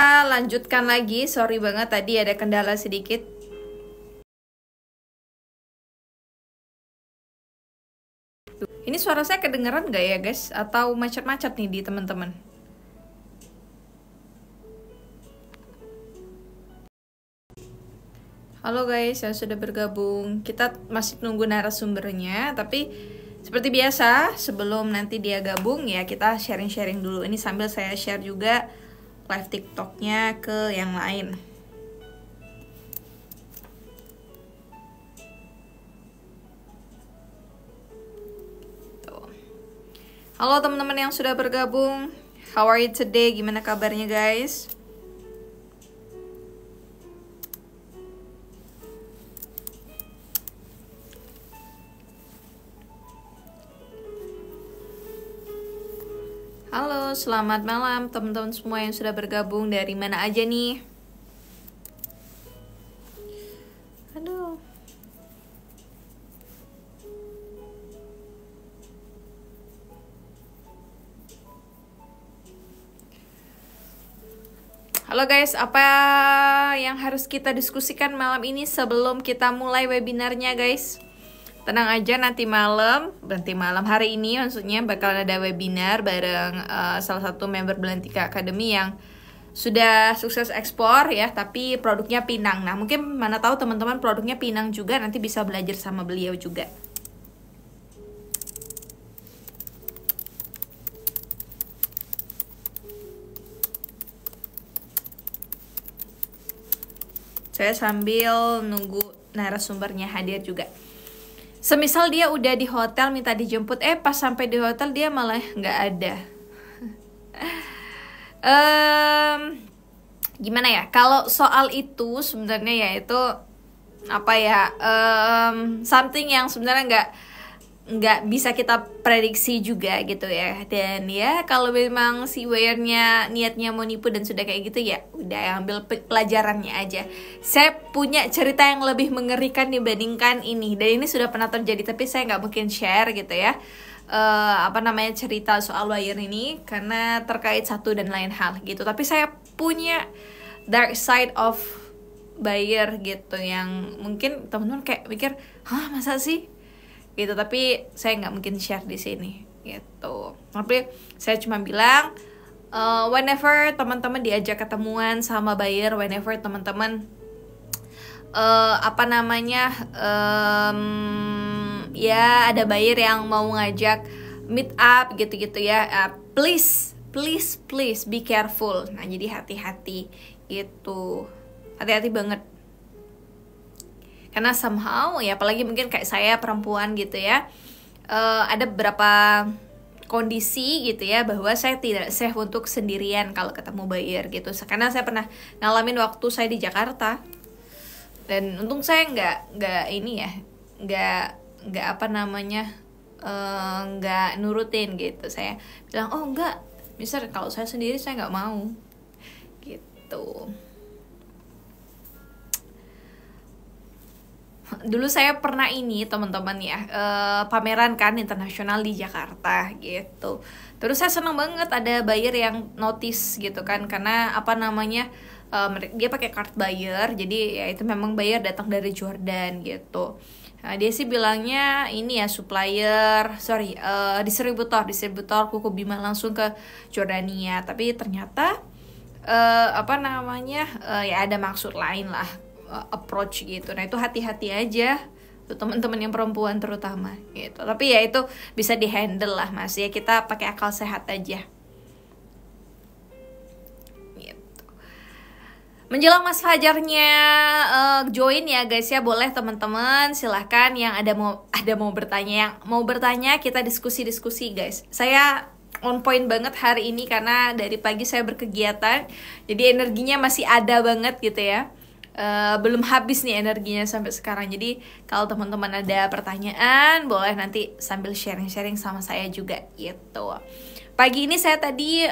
kita lanjutkan lagi. Sorry banget tadi ada kendala sedikit. Ini suara saya kedengeran nggak ya guys? Atau macet-macet nih di teman-teman? Halo guys yang sudah bergabung. Kita masih nunggu narasumbernya, tapi seperti biasa sebelum nanti dia gabung ya kita sharing-sharing dulu. Ini sambil saya share juga live TikToknya ke yang lain. Tuh. Halo teman-teman yang sudah bergabung. How are you today? Gimana kabarnya guys? Halo, selamat malam teman-teman semua yang sudah bergabung. Dari mana aja nih? Aduh. Halo guys, apa yang harus kita diskusikan malam ini sebelum kita mulai webinarnya guys? Tenang aja, nanti malam hari ini maksudnya bakal ada webinar bareng salah satu member Belantika Academy yang sudah sukses ekspor ya, tapi produknya Pinang. Nah mungkin mana tahu teman-teman produknya Pinang juga, nanti bisa belajar sama beliau juga. Saya sambil nunggu narasumbernya hadir juga. Semisal dia udah di hotel minta dijemput, pas sampai di hotel dia malah nggak ada. Gimana ya? Kalau soal itu sebenarnya ya itu apa ya? Something yang sebenarnya nggak bisa kita prediksi juga gitu ya. Dan ya kalau memang si wayarnya niatnya mau nipu dan sudah kayak gitu ya udah ambil pelajarannya aja. Saya punya cerita yang lebih mengerikan dibandingkan ini, dan ini sudah pernah terjadi tapi saya nggak mungkin share gitu ya. Cerita soal wayar ini karena terkait satu dan lain hal gitu. Tapi saya punya dark side of buyer gitu yang mungkin teman-teman kayak mikir, hah masa sih? Gitu, tapi saya nggak mungkin share di sini gitu. Tapi saya cuma bilang whenever teman-teman diajak ketemuan sama buyer, whenever teman-teman ya ada buyer yang mau ngajak meet up gitu-gitu ya, please be careful. Nah jadi hati-hati gitu, hati-hati banget. Karena somehow ya apalagi mungkin kayak saya perempuan gitu ya, ada beberapa kondisi gitu ya bahwa saya tidak safe untuk sendirian kalau ketemu buyer gitu. Karena saya pernah ngalamin waktu saya di Jakarta, dan untung saya nggak nurutin gitu. Saya bilang oh enggak, misal kalau saya sendiri saya nggak mau gitu. Dulu saya pernah ini teman-teman ya, pameran kan internasional di Jakarta gitu. Terus saya seneng banget ada buyer yang notice gitu kan, karena dia pakai card buyer, jadi ya itu memang buyer datang dari Jordan gitu. Nah, dia sih bilangnya ini ya distributor kuku Bima langsung ke Jordania, tapi ternyata ya ada maksud lain lah, approach gitu. Nah itu hati-hati aja tuh teman-teman yang perempuan terutama gitu. Tapi ya itu bisa dihandle lah mas ya, kita pakai akal sehat aja gitu. Menjelang mas fajarnya join ya guys ya, boleh teman-teman silahkan yang ada mau bertanya kita diskusi guys. Saya on point banget hari ini karena dari pagi saya berkegiatan, jadi energinya masih ada banget gitu ya. Belum habis nih energinya sampai sekarang. Jadi kalau teman-teman ada pertanyaan boleh nanti sambil sharing-sharing sama saya juga gitu. Pagi ini saya tadi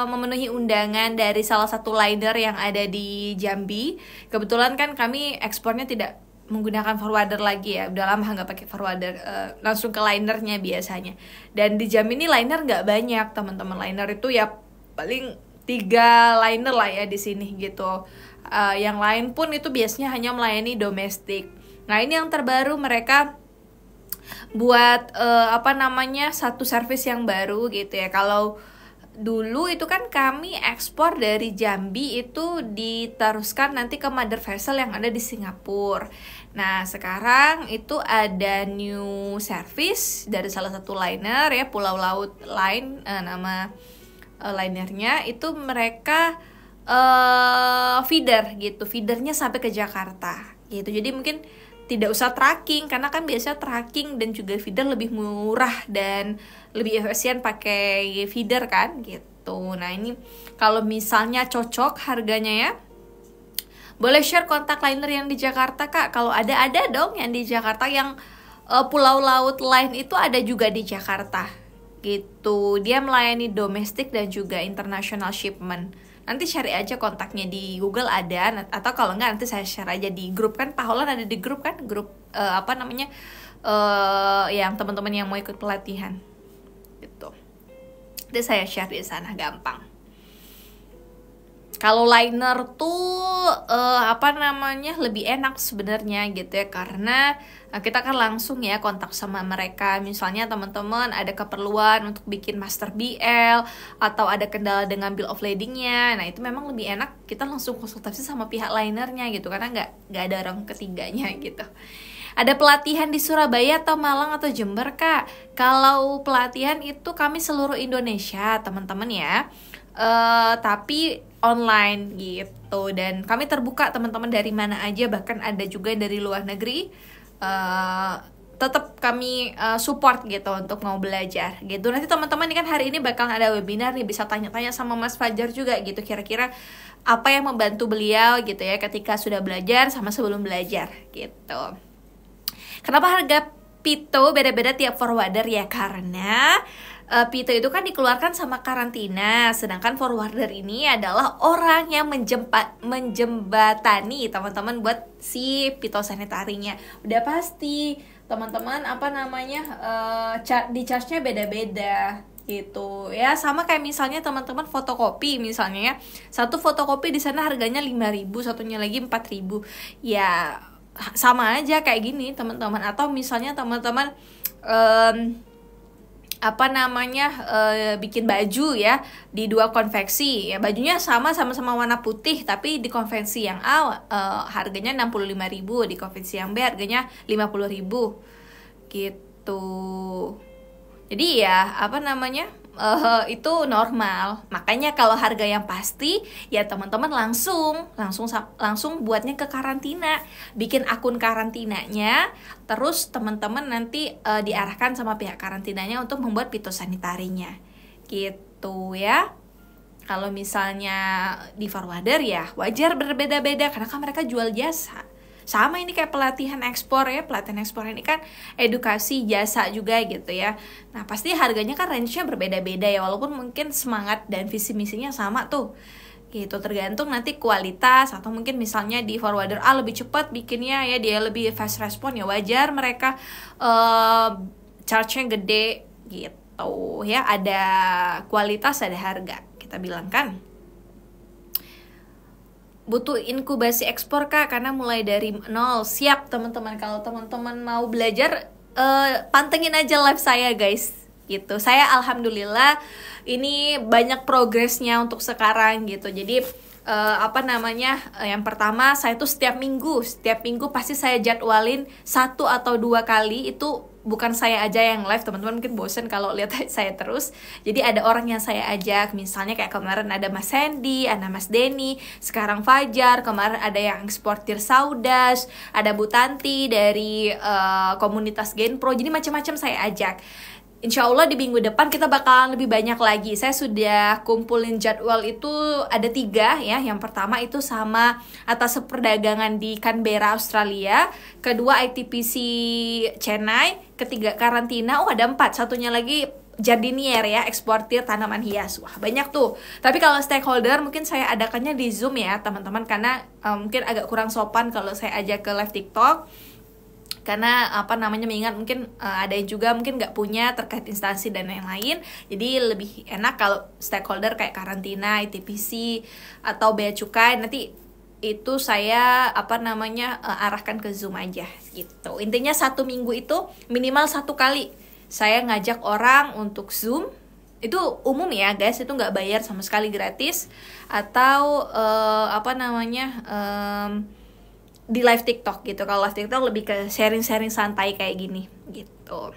memenuhi undangan dari salah satu liner yang ada di Jambi. Kebetulan kan kami ekspornya tidak menggunakan forwarder lagi ya, udah lama nggak pakai forwarder, langsung ke linernya biasanya. Dan di Jambi ini liner nggak banyak teman-teman, liner itu ya paling liner lah ya di sini gitu. Yang lain pun itu biasanya hanya melayani domestik. Nah ini yang terbaru mereka buat satu service yang baru gitu ya. Kalau dulu itu kan kami ekspor dari Jambi itu diteruskan nanti ke mother vessel yang ada di Singapura. Nah sekarang itu ada new service dari salah satu liner ya, Pulau Laut Line, nama linernya itu mereka feeder gitu, feedernya sampai ke Jakarta gitu. Jadi mungkin tidak usah tracking, karena kan biasa tracking dan juga feeder lebih murah dan lebih efisien pakai feeder kan gitu. Nah ini kalau misalnya cocok harganya ya, boleh share kontak liner yang di Jakarta Kak. Kalau ada dong yang di Jakarta, yang Pulau Laut Line itu ada juga di Jakarta gitu. Dia melayani domestik dan juga international shipment. Nanti cari aja kontaknya di Google ada, atau kalau enggak nanti saya share aja di grup, kan Pak Holland ada di grup kan, grup yang teman-teman yang mau ikut pelatihan gitu. Nanti saya share di sana, gampang. Kalau liner tuh lebih enak sebenarnya gitu ya, karena kita kan langsung ya kontak sama mereka. Misalnya teman-teman ada keperluan untuk bikin master BL atau ada kendala dengan bill of ladingnya, nah itu memang lebih enak kita langsung konsultasi sama pihak linernya gitu, karena nggak ada orang ketiganya gitu. Ada pelatihan di Surabaya atau Malang atau Jember Kak? Kalau pelatihan itu kami seluruh Indonesia teman-teman ya. Tapi online gitu, dan kami terbuka teman-teman dari mana aja, bahkan ada juga dari luar negeri. Tetap kami support gitu untuk mau belajar gitu. Nanti teman-teman ini kan hari ini bakal ada webinar nih, bisa tanya-tanya sama Mas Fajar juga gitu, kira-kira apa yang membantu beliau gitu ya ketika sudah belajar sama sebelum belajar gitu. Kenapa harga Pito beda-beda tiap forwarder ya? Karena Pito itu kan dikeluarkan sama karantina, sedangkan forwarder ini adalah orang yang menjembatani teman-teman buat si pitosanitarinya. Udah pasti teman-teman di charge-nya beda-beda gitu ya. Sama kayak misalnya teman-teman fotokopi misalnya ya, satu fotokopi di sana harganya 5.000, satunya lagi 4.000 ya, sama aja kayak gini teman-teman. Atau misalnya teman-teman bikin baju ya di 2 konveksi ya, bajunya sama-sama warna putih, tapi di konveksi yang A harganya 65.000, di konveksi yang B harganya 50.000 gitu. Jadi ya itu normal. Makanya kalau harga yang pasti ya teman-teman langsung buatnya ke karantina, bikin akun karantinanya, terus teman-teman nanti diarahkan sama pihak karantinanya untuk membuat pitosanitarinya gitu ya. Kalau misalnya di forwarder ya wajar berbeda-beda, karena kan mereka jual jasa. Sama ini kayak pelatihan ekspor ya, pelatihan ekspor ini kan edukasi jasa juga gitu ya. Nah pasti harganya kan range-nya berbeda-beda ya, walaupun mungkin semangat dan visi misinya sama tuh gitu, tergantung nanti kualitas. Atau mungkin misalnya di forwarder A lebih cepat bikinnya ya, dia lebih fast respon ya, wajar mereka charge-nya gede gitu ya. Ada kualitas, ada harga, kita bilang kan. Butuh inkubasi ekspor Kak, karena mulai dari nol. Siap teman-teman, kalau teman-teman mau belajar pantengin aja live saya guys gitu. Saya alhamdulillah ini banyak progresnya untuk sekarang gitu. Jadi yang pertama, saya tuh setiap minggu pasti saya jadwalin 1 atau 2 kali. Itu bukan saya aja yang live, teman-teman mungkin bosen kalau lihat saya terus. Jadi ada orang yang saya ajak, misalnya kayak kemarin ada Mas Hendy, ada Mas Denny, sekarang Fajar, kemarin ada yang eksportir Saudas, ada Bu Tanti dari komunitas Genpro. Jadi macam-macam saya ajak. Insya Allah di minggu depan kita bakalan lebih banyak lagi. Saya sudah kumpulin jadwal itu ada 3 ya. Yang pertama itu sama atas perdagangan di Canberra, Australia. Kedua ITPC Chennai. Ketiga karantina. Ada 4. Satunya lagi jardinier ya, eksportir tanaman hias. Wah banyak tuh. Tapi kalau stakeholder mungkin saya adakannya di Zoom ya teman-teman. Karena mungkin agak kurang sopan kalau saya ajak ke live TikTok. karena apa namanya mengingat mungkin ada yang juga mungkin nggak punya terkait instansi dan lain-lain, jadi lebih enak kalau stakeholder kayak karantina, ITPC atau bea cukai nanti itu saya apa namanya arahkan ke Zoom aja gitu. Intinya 1 minggu itu minimal 1 kali saya ngajak orang untuk Zoom. Itu umum ya guys, itu nggak bayar sama sekali, gratis. Atau apa namanya di live TikTok gitu. Kalau live TikTok lebih ke sharing-sharing santai kayak gini gitu.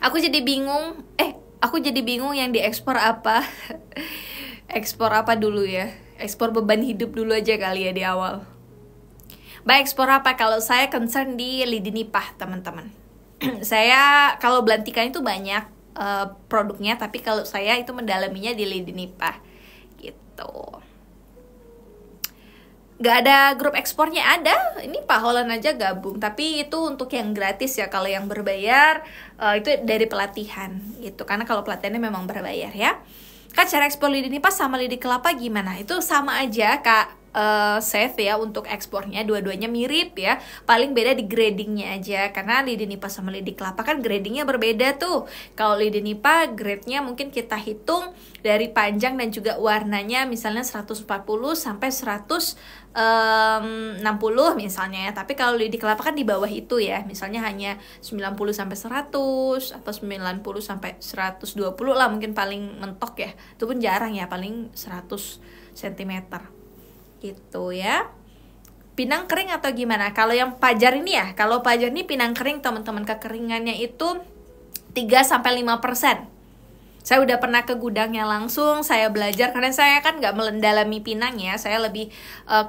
Aku jadi bingung yang diekspor apa. Ekspor apa dulu ya? Ekspor beban hidup dulu aja kali ya di awal. Baik, ekspor apa? Kalau saya concern di lidi nipah teman-teman. Saya kalau belantikan itu banyak produknya, tapi kalau saya itu mendalaminya di lidi nipah gitu. Gak ada grup ekspornya, ada, ini Pak Holland aja gabung, tapi itu untuk yang gratis ya. Kalau yang berbayar itu dari pelatihan gitu, karena kalau pelatihannya memang berbayar ya. Kak, cara ekspor lidi nipah sama lidi kelapa gimana? Itu sama aja Kak, safe ya untuk ekspornya, dua-duanya mirip ya, paling beda di gradingnya aja, karena lidi nipah sama lidi kelapa kan gradingnya berbeda tuh. Kalau lidi nipah grade-nya mungkin kita hitung dari panjang dan juga warnanya, misalnya 140 sampai 160 misalnya ya. Tapi kalau lidi kelapa kan di bawah itu ya, misalnya hanya 90 sampai 100 atau 90 sampai 120 lah mungkin paling mentok ya. Itu pun jarang ya, paling 100 cm gitu ya. Pinang kering atau gimana? Kalau yang pajar ini ya, kalau pajar ini pinang kering teman-teman, kekeringannya itu 3-5%. Saya udah pernah ke gudangnya langsung, saya belajar, karena saya kan nggak mendalami pinang ya, saya lebih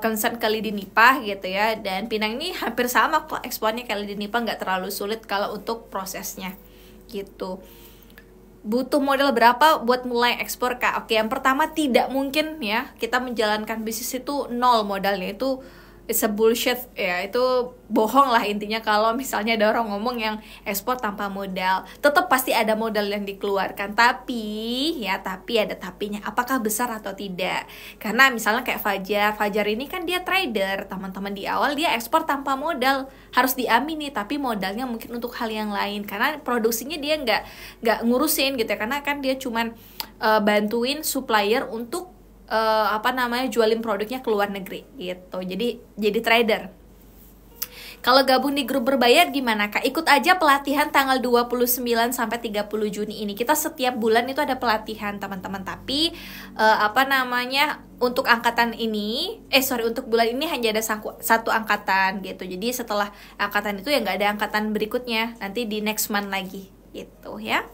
concern ke lidi nipah gitu ya. Dan pinang ini hampir sama kok ekspornya kayak lidi nipah, nggak terlalu sulit kalau untuk prosesnya gitu. Butuh modal berapa buat mulai ekspor Kak? Oke, yang pertama tidak mungkin ya kita menjalankan bisnis itu nol modalnya, itu it's a bullshit ya, itu bohong lah intinya. Kalau misalnya ada orang ngomong yang ekspor tanpa modal, tetap pasti ada modal yang dikeluarkan, tapi ada tapinya, apakah besar atau tidak. Karena misalnya kayak Fajar ini kan dia trader teman-teman, di awal dia ekspor tanpa modal, harus diamini, tapi modalnya mungkin untuk hal yang lain, karena produksinya dia nggak ngurusin gitu ya, karena kan dia cuman bantuin supplier untuk jualin produknya ke luar negeri gitu. Jadi trader. Kalau gabung di grup berbayar gimana Kak? Ikut aja pelatihan tanggal 29 sampai 30 Juni ini. Kita setiap bulan itu ada pelatihan teman-teman. Tapi untuk angkatan ini, untuk bulan ini hanya ada satu angkatan gitu. Jadi setelah angkatan itu ya nggak ada angkatan berikutnya. Nanti di next month lagi gitu ya.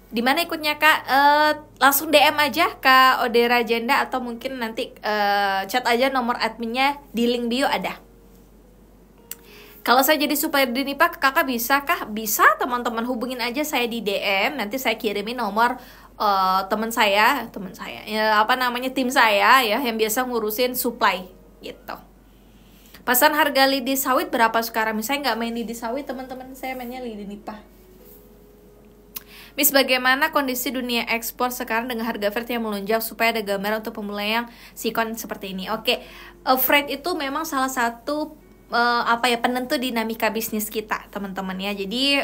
Di mana ikutnya Kak? Langsung DM aja Kak Odera Jenda, atau mungkin nanti chat aja nomor adminnya di link bio ada. Kalau saya jadi supplier lidi nipah Kakak bisa kah? Bisa teman-teman, hubungin aja saya di DM, nanti saya kirimin nomor teman saya ya, tim saya ya, yang biasa ngurusin supply gitu. Pasan harga lidi sawit berapa sekarang? Misalnya nggak main lidi sawit teman-teman, saya mainnya lidi nipah. Miss, bagaimana kondisi dunia ekspor sekarang dengan harga freight yang melonjak, supaya ada gambaran untuk pemula yang sikon seperti ini? Oke, freight itu memang salah satu penentu dinamika bisnis kita teman-teman ya. Jadi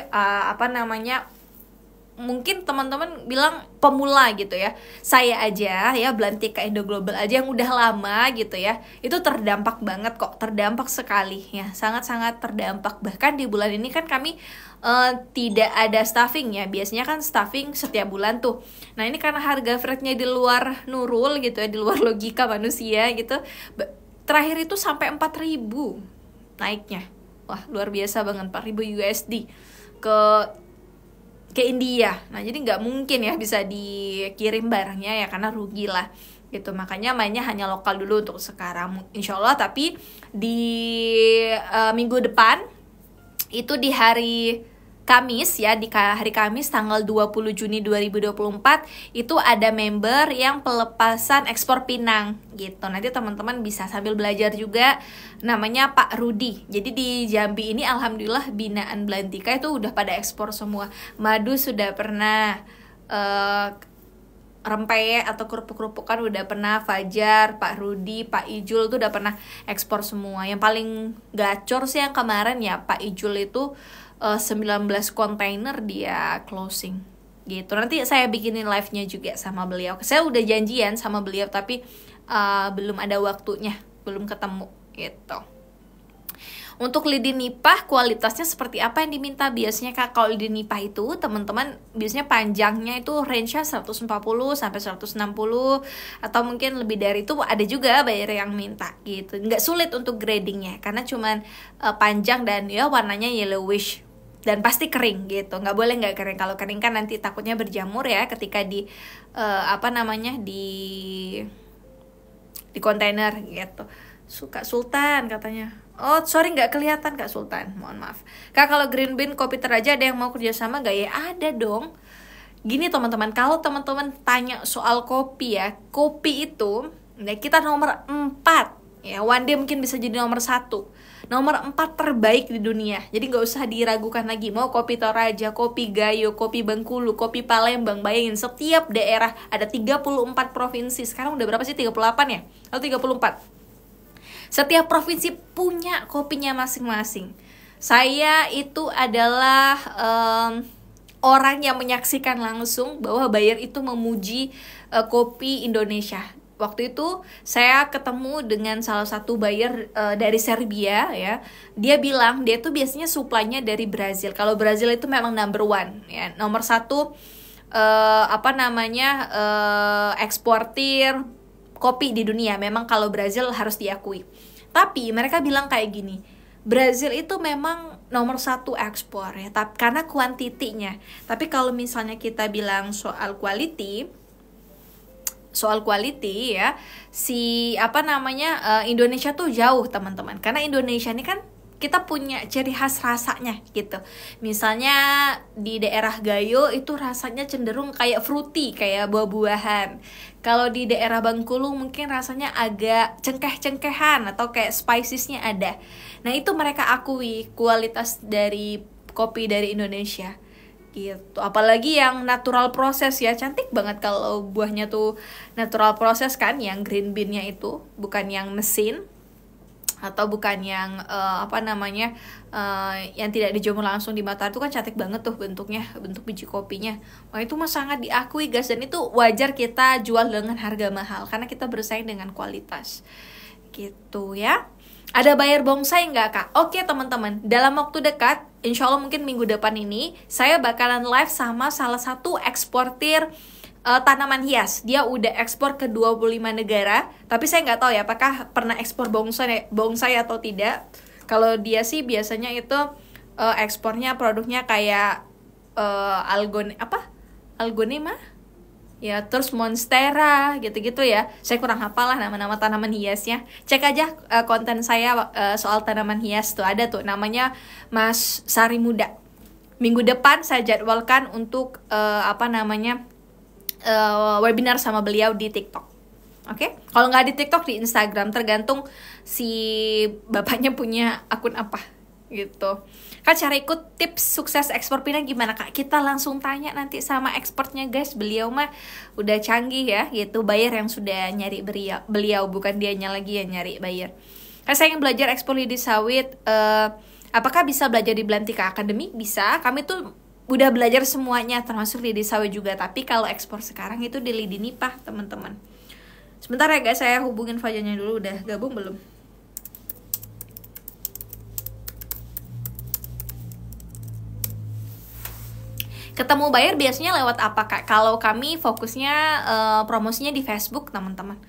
mungkin teman-teman bilang pemula gitu ya, saya aja ya Belantika Indo Global aja yang udah lama gitu ya, itu terdampak banget kok, terdampak sekali ya, sangat-sangat terdampak. Bahkan di bulan ini kan kami tidak ada staffing ya, biasanya kan staffing setiap bulan tuh. Nah ini karena harga freightnya di luar nurul gitu ya, di luar logika manusia gitu, terakhir itu sampai 4.000 naiknya. Wah luar biasa banget, 4.000 USD ke India. Nah jadi nggak mungkin ya bisa dikirim barangnya ya, karena rugi lah gitu. Makanya mainnya hanya lokal dulu untuk sekarang, insya Allah. Tapi di minggu depan itu di hari Kamis ya, di hari Kamis tanggal 20 Juni 2024 itu ada member yang pelepasan ekspor pinang gitu. Nanti teman-teman bisa sambil belajar juga, namanya Pak Rudi. Jadi di Jambi ini alhamdulillah binaan Belantika itu udah pada ekspor semua. Madu sudah pernah, rempeyek atau kerupuk-kerupuk kan udah pernah Fajar, Pak Rudi, Pak Ijul tuh udah pernah ekspor semua. Yang paling gacor sih yang kemarin ya Pak Ijul itu 19 kontainer dia closing gitu. Nanti saya bikinin live-nya juga sama beliau. Saya udah janjian sama beliau tapi belum ada waktunya, belum ketemu gitu. Untuk lidi nipah kualitasnya seperti apa yang diminta biasanya Kak? Kalau lidi nipah itu teman-teman biasanya panjangnya itu range-nya 140 sampai 160 atau mungkin lebih dari itu, ada juga buyer yang minta gitu. Nggak sulit untuk gradingnya karena cuman panjang dan ya warnanya yellowish dan pasti kering gitu. Nggak boleh nggak kering. Kalau kering kan nanti takutnya berjamur ya ketika di di kontainer gitu. Suka Sultan katanya. Oh sorry nggak kelihatan Kak Sultan, mohon maaf Kak. Kalau Green Bean Kopi Teraja ada yang mau kerjasama gak ya? Ada dong. Gini teman-teman, kalau teman-teman tanya soal kopi ya, kopi itu ya kita nomor 4 ya, one day mungkin bisa jadi nomor 1, nomor 4 terbaik di dunia. Jadi nggak usah diragukan lagi. Mau kopi Toraja, kopi Gayo, kopi Bengkulu, kopi Palembang. Bayangin setiap daerah ada 34 provinsi. Sekarang udah berapa sih? 38 ya? Atau 34? Setiap provinsi punya kopinya masing-masing. Saya itu adalah orang yang menyaksikan langsung bahwa buyer itu memuji kopi Indonesia. Waktu itu saya ketemu dengan salah satu buyer dari Serbia ya. Dia bilang dia tuh biasanya supply-nya dari Brazil. Kalau Brazil itu memang number 1 ya, nomor 1 eksportir kopi di dunia. Memang kalau Brazil harus diakui. Tapi mereka bilang kayak gini, Brazil itu memang nomor 1 ekspor ya, karena kuantitinya. Tapi kalau misalnya kita bilang soal quality ya, Indonesia tuh jauh teman-teman. Karena Indonesia ini kan kita punya ciri khas rasanya gitu. Misalnya di daerah Gayo itu rasanya cenderung kayak fruity, kayak buah-buahan. Kalau di daerah Bengkulu mungkin rasanya agak cengkeh-cengkehan atau kayak spicesnya ada. Nah itu mereka akui kualitas dari kopi dari Indonesia gitu. Apalagi yang natural proses ya, cantik banget kalau buahnya tuh natural proses kan, yang green bean-nya itu bukan yang mesin atau bukan yang yang tidak dijemur langsung di matahari. Itu kan cantik banget tuh bentuknya, bentuk biji kopinya. Wah itu mah sangat diakui guys, dan itu wajar kita jual dengan harga mahal karena kita bersaing dengan kualitas gitu ya. Ada buyer bonsai nggak Kak? Oke teman-teman, dalam waktu dekat, insya Allah mungkin minggu depan ini saya bakalan live sama salah satu eksportir tanaman hias. Dia udah ekspor ke 25 negara, tapi saya nggak tahu ya apakah pernah ekspor bonsai atau tidak. Kalau dia sih biasanya itu ekspornya produknya kayak algonema ya, terus monstera gitu-gitu ya. Saya kurang hafal lah nama-nama tanaman hiasnya. Cek aja konten saya soal tanaman hias tuh, ada tuh namanya Mas Sari Muda. Minggu depan saya jadwalkan untuk webinar sama beliau di TikTok. Oke? Kalau nggak di TikTok, di Instagram, tergantung si bapaknya punya akun apa gitu. Kak, cara ikut tips sukses ekspor pinang gimana Kak? Kita langsung tanya nanti sama expertnya guys. Beliau mah udah canggih ya gitu. Buyer yang sudah nyari beliau, bukan dianya lagi yang nyari buyer. Kak, saya ingin belajar ekspor lidi sawit. Apakah bisa belajar di Belantika Academy? Bisa. Kami tuh udah belajar semuanya termasuk lidi sawit juga. Tapi kalau ekspor sekarang itu di lidi nipah teman-teman. Sebentar ya guys, saya hubungin Fajarnya dulu. Udah gabung belum? Ketemu buyer biasanya lewat apa Kak? Kalau kami fokusnya promosinya di Facebook teman-teman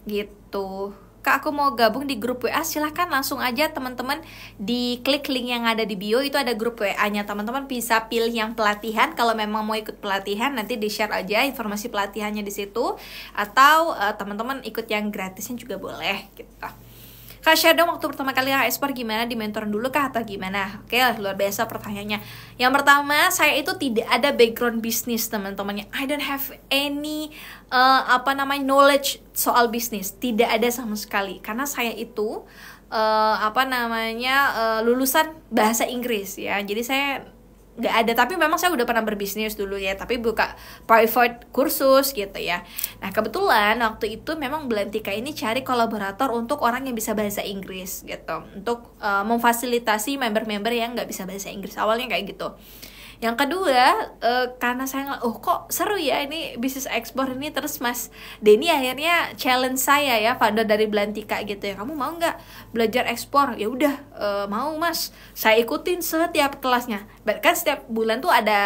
gitu. Kak, aku mau gabung di grup WA, silahkan langsung aja teman-teman diklik link yang ada di bio, itu ada grup WA-nya. Teman-teman bisa pilih yang pelatihan, kalau memang mau ikut pelatihan nanti di-share aja informasi pelatihannya di situ, atau teman-teman ikut yang gratisnya juga boleh gitu. Kak, share dong waktu pertama kali ekspor gimana, di mentoran dulu kah atau gimana? Oke, luar biasa pertanyaannya. Yang pertama, saya itu tidak ada background bisnis teman-teman. I don't have any knowledge soal bisnis. Tidak ada sama sekali. Karena saya itu lulusan bahasa Inggris ya. Jadi saya nggak ada, tapi memang saya udah pernah berbisnis dulu ya, tapi buka private kursus gitu ya. Nah kebetulan waktu itu memang Belantika ini cari kolaborator untuk orang yang bisa bahasa Inggris gitu, untuk memfasilitasi member-member yang nggak bisa bahasa Inggris, awalnya kayak gitu. Yang kedua, karena saya oh kok seru ya ini bisnis ekspor ini, terus Mas Denny akhirnya challenge saya ya, founder dari Belantika gitu ya, kamu mau nggak belajar ekspor? Ya udah, mau Mas, saya ikutin setiap kelasnya. Kan setiap bulan tuh ada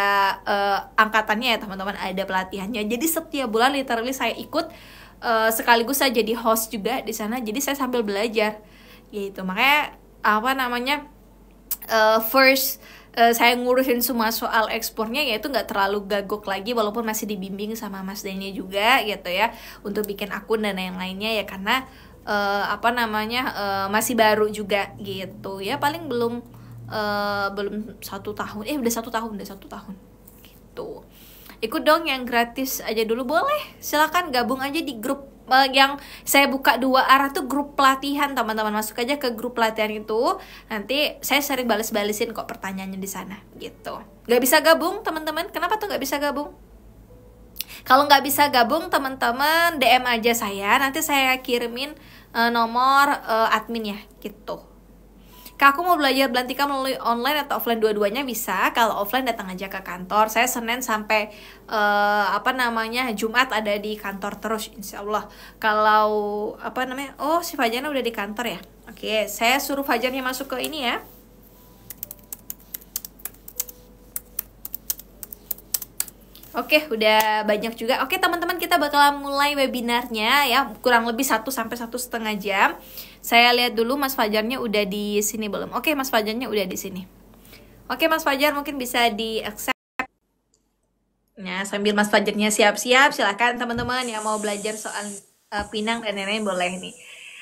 angkatannya ya teman-teman, ada pelatihannya. Jadi setiap bulan literally saya ikut, sekaligus saya jadi host juga di sana. Jadi saya sambil belajar, gitu. Makanya apa namanya? First saya ngurusin semua soal ekspornya, yaitu nggak terlalu gagok lagi, walaupun masih dibimbing sama Mas Denny juga gitu ya, untuk bikin akun dan yang lainnya ya, karena apa namanya masih baru juga gitu ya, paling belum 1 tahun, udah 1 tahun gitu. Ikut dong yang gratis aja dulu, boleh, silakan gabung aja di grup yang saya buka 2 arah tuh, grup pelatihan teman-teman. Masuk aja ke grup pelatihan itu, nanti saya sering bales-balesin kok pertanyaannya di sana gitu. Gak bisa gabung teman-teman, kenapa tuh gak bisa gabung? Kalau nggak bisa gabung teman-teman DM aja saya, nanti saya kirimin nomor adminnya gitu. Kak, aku mau belajar Belantika melalui online atau offline, dua-duanya bisa. Kalau offline datang aja ke kantor. Saya Senin sampai Jumat ada di kantor terus, insya Allah. Kalau si Fajarnya udah di kantor ya. Oke, saya suruh Fajarnya masuk ke ini ya. Oke, udah banyak juga. Oke teman-teman, kita bakal mulai webinarnya ya, kurang lebih 1-1,5 jam. Saya lihat dulu Mas Fajarnya udah di sini belum? Oke, Mas Fajarnya udah di sini. Oke, Mas Fajar mungkin bisa di accept. Nah, sambil Mas Fajarnya siap-siap, silakan teman-teman yang mau belajar soal Pinang dan lain-lain boleh nih.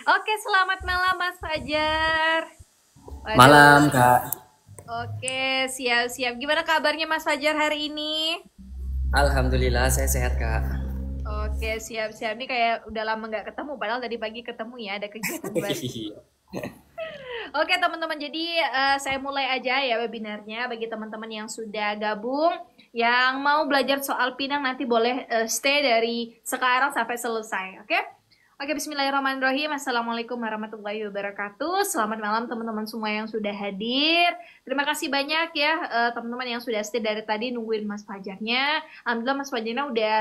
Oke, selamat malam Mas Fajar. Waduh. Malam Kak. Oke, siap-siap. Gimana kabarnya Mas Fajar hari ini? Alhamdulillah saya sehat Kak. Oke, siap-siap. Ini kayak udah lama nggak ketemu, padahal tadi pagi ketemu ya, ada kegiatan baru. Oke teman-teman, jadi saya mulai aja ya webinarnya. Bagi teman-teman yang sudah gabung, yang mau belajar soal Pinang, nanti boleh stay dari sekarang sampai selesai, oke? Oke, bismillahirrahmanirrahim. Assalamualaikum warahmatullahi wabarakatuh. Selamat malam teman-teman semua yang sudah hadir. Terima kasih banyak ya teman-teman yang sudah stay dari tadi nungguin Mas Fajarnya. Alhamdulillah Mas Fajarnya udah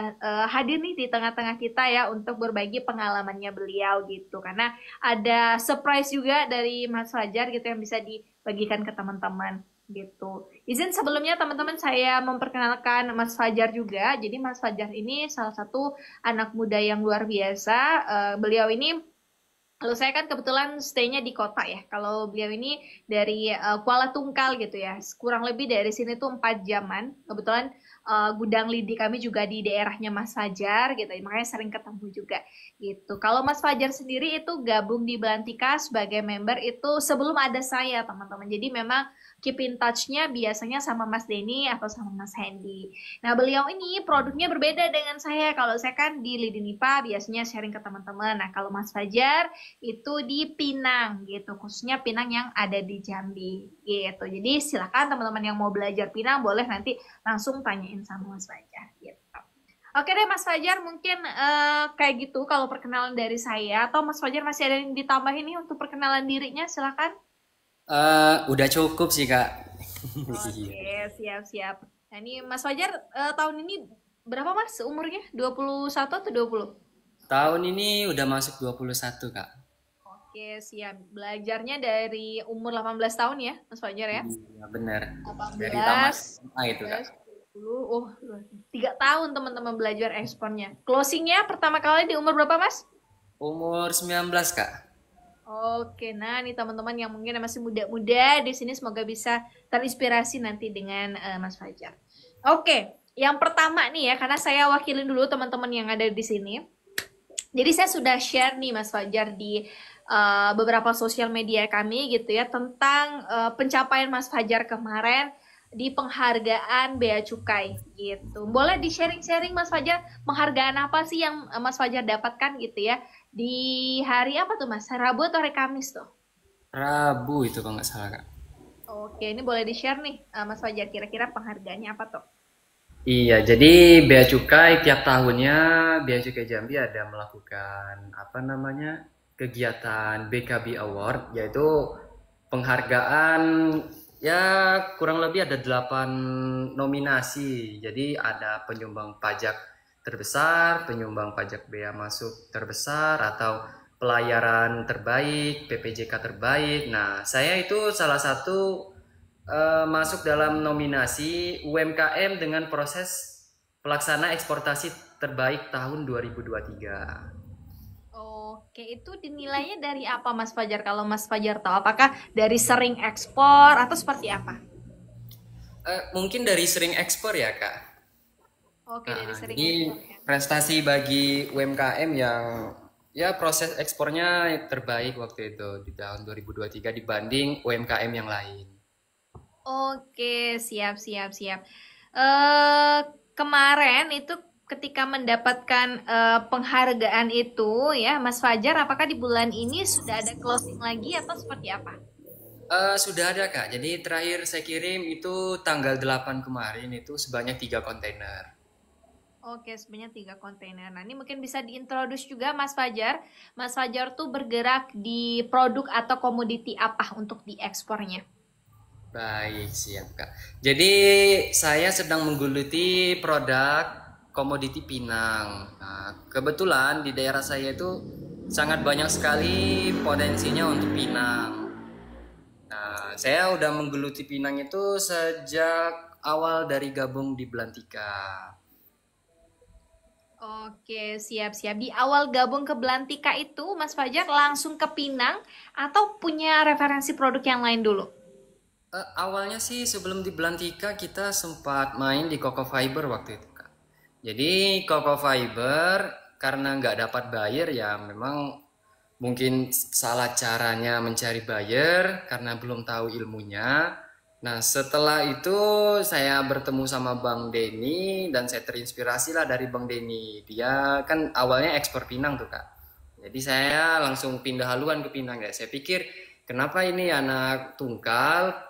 hadir nih di tengah-tengah kita ya, untuk berbagi pengalamannya beliau gitu. Karena ada surprise juga dari Mas Fajar gitu yang bisa dibagikan ke teman-teman gitu. Izin sebelumnya teman-teman saya memperkenalkan Mas Fajar juga. Jadi Mas Fajar ini salah satu anak muda yang luar biasa. Beliau ini, kalau saya kan kebetulan stay-nya di kota ya. Kalau beliau ini dari Kuala Tungkal gitu ya. Kurang lebih dari sini tuh 4 jaman. Kebetulan gudang lidi kami juga di daerahnya Mas Fajar gitu. Makanya sering ketemu juga gitu. Kalau Mas Fajar sendiri itu gabung di Belantika sebagai member itu sebelum ada saya teman-teman. Jadi memang keep in touch-nya biasanya sama Mas Denny atau sama Mas Hendy. Nah, beliau ini produknya berbeda dengan saya. Kalau saya kan di Lidi Nipa biasanya sharing ke teman-teman. Nah, kalau Mas Fajar itu di Pinang gitu, khususnya Pinang yang ada di Jambi gitu. Jadi silakan teman-teman yang mau belajar Pinang boleh nanti langsung tanyain sama Mas Fajar gitu. Oke deh Mas Fajar, mungkin kayak gitu kalau perkenalan dari saya. Atau Mas Fajar masih ada yang ditambahin nih untuk perkenalan dirinya, silakan. Udah cukup sih Kak. Oke, siap-siap. Nah ini Mas Fajar tahun ini berapa Mas umurnya? 21 atau 20? Tahun ini udah masuk 21 Kak. Oke, siap. Belajarnya dari umur 18 tahun ya Mas Fajar ya? Iya bener. 18, dari tamat SMA itu Kak. 10, 3 tahun teman-teman belajar ekspornya. Closingnya pertama kali di umur berapa Mas? Umur 19 Kak. Oke, nah nih teman-teman yang mungkin masih muda-muda di sini semoga bisa terinspirasi nanti dengan Mas Fajar. Oke, yang pertama nih ya, karena saya wakilin dulu teman-teman yang ada di sini. Jadi saya sudah share nih Mas Fajar di beberapa sosial media kami gitu ya, tentang pencapaian Mas Fajar kemarin di penghargaan Bea Cukai gitu. Boleh di sharing-sharing Mas Fajar, penghargaan apa sih yang Mas Fajar dapatkan gitu ya? Di hari apa tuh Mas? Rabu atau hari Kamis tuh? Rabu itu kalau nggak salah Kak. Oke, ini boleh di-share nih, Mas Fajar, kira-kira penghargaannya apa tuh? Iya, jadi Bea Cukai tiap tahunnya Bea Cukai Jambi ada melakukan apa namanya kegiatan BKB Award, yaitu penghargaan ya kurang lebih ada 8 nominasi. Jadi ada penyumbang pajak terbesar, penyumbang pajak bea masuk terbesar, atau pelayaran terbaik, PPJK terbaik. Nah, saya itu salah satu masuk dalam nominasi UMKM dengan proses pelaksana eksportasi terbaik tahun 2023. Oke, itu dinilainya dari apa Mas Fajar? Kalau Mas Fajar tahu, apakah dari sering ekspor atau seperti apa? Mungkin dari sering ekspor ya Kak. Oke, dari sering Jadi ekspor ya. prestasi bagi UMKM yang ya proses ekspornya terbaik waktu itu di tahun 2023 dibanding UMKM yang lain. Oke, siap, siap, siap. Eh, Kemarin itu ketika mendapatkan penghargaan itu ya, Mas Fajar, apakah di bulan ini sudah ada closing lagi atau seperti apa? Sudah ada Kak. Jadi terakhir saya kirim itu tanggal 8 kemarin itu sebanyak 3 kontainer. Oke, sebenarnya 3 kontainer. Nah, ini mungkin bisa diintroduce juga Mas Fajar. Mas Fajar tuh bergerak di produk atau komoditi apa untuk diekspornya? Baik, siap Kak. Jadi saya sedang menggeluti produk komoditi Pinang. Nah, kebetulan di daerah saya itu sangat banyak sekali potensinya untuk Pinang. Nah, saya udah menggeluti Pinang itu sejak awal dari gabung di Belantika. Oke, siap-siap. Di awal gabung ke Belantika itu, Mas Fajar langsung ke Pinang atau punya referensi produk yang lain dulu? Awalnya sih sebelum di Belantika kita sempat main di Coco Fiber waktu itu Kak. Jadi Coco Fiber karena nggak dapat buyer ya memang mungkin salah caranya mencari buyer karena belum tahu ilmunya. Nah setelah itu saya bertemu sama Bang Denny dan saya terinspirasi lah dari Bang Denny. Dia kan awalnya ekspor Pinang tuh Kak. Jadi saya langsung pindah haluan ke Pinang ya. Saya pikir kenapa ini anak tungkal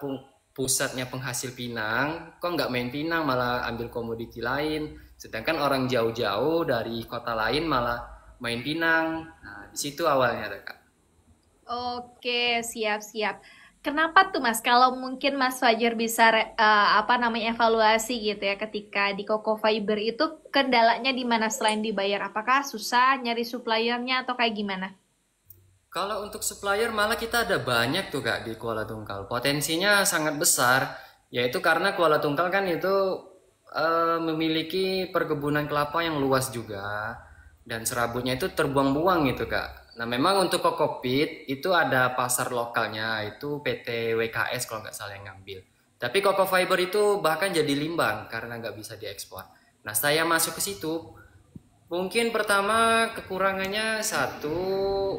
pusatnya penghasil Pinang, kok nggak main Pinang malah ambil komoditi lain. Sedangkan orang jauh-jauh dari kota lain malah main Pinang. Nah, di situ awalnya Kak. Oke, siap-siap. Kenapa tuh Mas? Kalau mungkin Mas Fajar bisa apa namanya evaluasi gitu ya ketika di Coco Fiber itu kendalanya di mana selain dibayar? Apakah susah nyari suppliernya atau kayak gimana? Kalau untuk supplier malah kita ada banyak tuh Kak di Kuala Tungkal. Potensinya sangat besar, yaitu karena Kuala Tungkal kan itu memiliki perkebunan kelapa yang luas juga dan serabutnya itu terbuang-buang gitu Kak. Nah memang untuk kokopit itu ada pasar lokalnya itu PT WKS kalau nggak salah yang ngambil. Tapi Coco Fiber itu bahkan jadi limbang karena nggak bisa diekspor. Nah saya masuk ke situ. Mungkin pertama kekurangannya satu,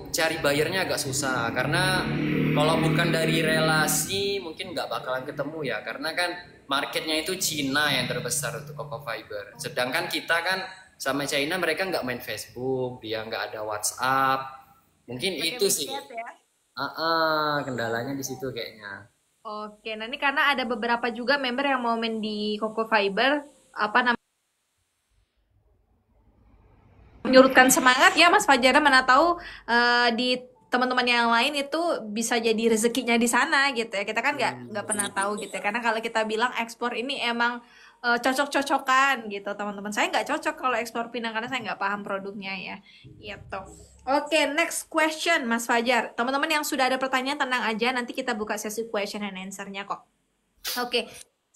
cari bayarnya agak susah karena kalau bukan dari relasi mungkin nggak bakalan ketemu ya karena kan marketnya itu Cina yang terbesar untuk Coco Fiber. Sedangkan kita kan sama China mereka nggak main Facebook, dia nggak ada WhatsApp. Mungkin Pakai itu sih. WeChat ya? Kendalanya di situ kayaknya. Oke, nah ini karena ada beberapa juga member yang mau main di Coco Fiber, apa namanya, menyurutkan semangat ya Mas Fajar, mana tahu di teman-teman yang lain itu bisa jadi rezekinya di sana gitu ya. Kita kan nggak pernah tahu gitu ya. Karena kalau kita bilang ekspor ini emang cocok-cocokan gitu teman-teman. Saya nggak cocok kalau ekspor Pinang karena saya nggak paham produknya ya. Gitu. Oke, next question Mas Fajar. Teman-teman yang sudah ada pertanyaan tenang aja, nanti kita buka sesi question and answer-nya kok. Oke,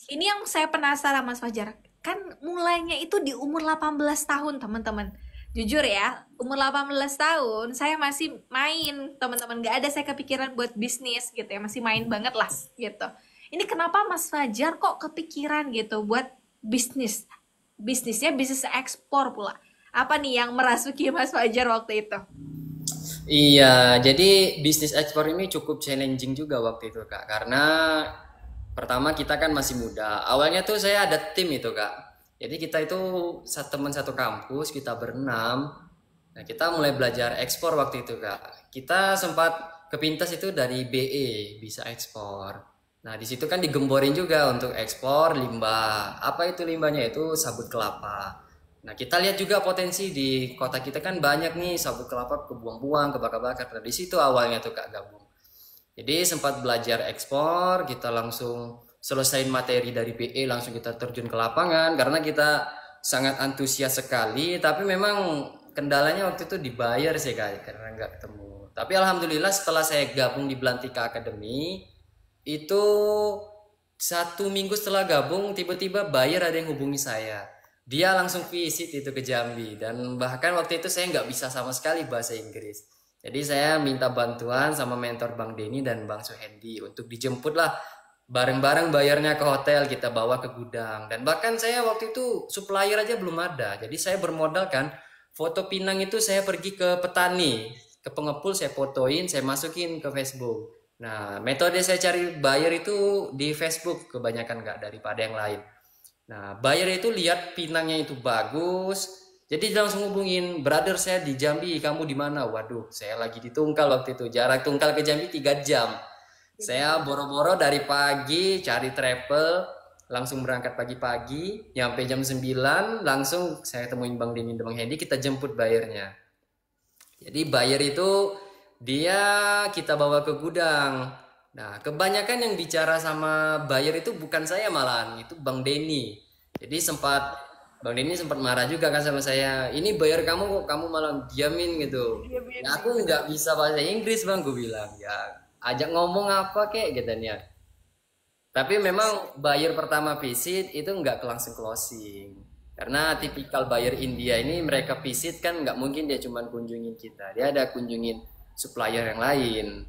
ini yang saya penasaran Mas Fajar. Kan mulainya itu di umur 18 tahun teman-teman. Jujur ya, umur 18 tahun saya masih main teman-teman. Gak ada saya kepikiran buat bisnis gitu ya. Masih main banget lah gitu. Ini kenapa Mas Fajar kok kepikiran gitu buat bisnis? Bisnisnya bisnis ekspor pula. Apa nih yang merasuki Mas Fajar waktu itu? Iya, jadi bisnis ekspor ini cukup challenging juga waktu itu Kak, karena pertama kita kan masih muda. Awalnya tuh saya ada tim itu Kak. Jadi kita itu teman satu kampus, kita berenam. Nah, kita mulai belajar ekspor waktu itu Kak. Kita sempat kepintas itu dari BE, bisa ekspor. Nah, di situ kan digemborin juga untuk ekspor limbah. Apa itu limbahnya? Itu sabut kelapa. Nah, kita lihat juga potensi di kota kita kan banyak nih sabut kelapa kebuang-buang, kebakar-bakar. Nah, di situ awalnya tuh Kak gabung. Jadi sempat belajar ekspor, kita langsung selesain materi dari PE, langsung kita terjun ke lapangan karena kita sangat antusias sekali. Tapi memang kendalanya waktu itu dibayar sih Kak, karena nggak ketemu. Tapi alhamdulillah setelah saya gabung di Belantika Academy, itu 1 minggu setelah gabung tiba-tiba buyer ada yang hubungi saya. Dia langsung visit itu ke Jambi dan bahkan waktu itu saya nggak bisa sama sekali bahasa Inggris. Jadi saya minta bantuan sama mentor Bang Denny dan Bang Suhendi untuk dijemput lah bareng-bareng bayarnya ke hotel, kita bawa ke gudang. Dan bahkan saya waktu itu supplier aja belum ada. Jadi saya bermodalkan foto pinang itu saya pergi ke petani, ke pengepul saya fotoin, saya masukin ke Facebook. Nah, metode saya cari buyer itu di Facebook kebanyakan nggak daripada yang lain. Nah, buyer itu lihat pinangnya itu bagus, jadi dia langsung hubungin, brother saya di Jambi, kamu di mana? Waduh, saya lagi di Tungkal waktu itu, jarak Tungkal ke Jambi 3 jam. Saya boro-boro dari pagi cari travel, langsung berangkat pagi-pagi, nyampe jam 9, langsung saya temuin Bang Dini dan Bang Hendy, kita jemput buyernya. Jadi buyer itu dia kita bawa ke gudang. Nah, kebanyakan yang bicara sama buyer itu bukan saya malahan, itu Bang Denny. Jadi Bang Denny sempat marah juga kan sama saya. Ini buyer kamu kok kamu malah diamin gitu. Ya, aku nggak bisa bahasa Inggris Bang, gue bilang. Ya, ajak ngomong apa kek katanya. Tapi memang buyer pertama visit itu nggak langsung closing. Karena tipikal buyer India ini mereka visit kan nggak mungkin dia cuma kunjungin kita. Dia ada kunjungin supplier yang lain.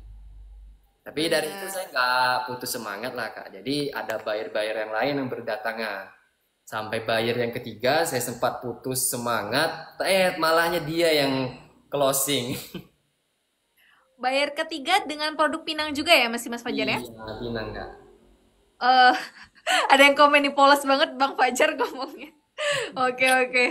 Tapi dari itu saya nggak putus semangat lah Kak. Jadi ada buyer-buyer yang lain yang berdatangan. Sampai buyer yang ketiga saya sempat putus semangat. Malahnya dia yang closing. Buyer ketiga dengan produk Pinang juga ya masih Mas Fajar ya? Iya, Pinang Kak. Eh, ada yang komen nih polos banget Bang Fajar ngomongnya. Oke, oke.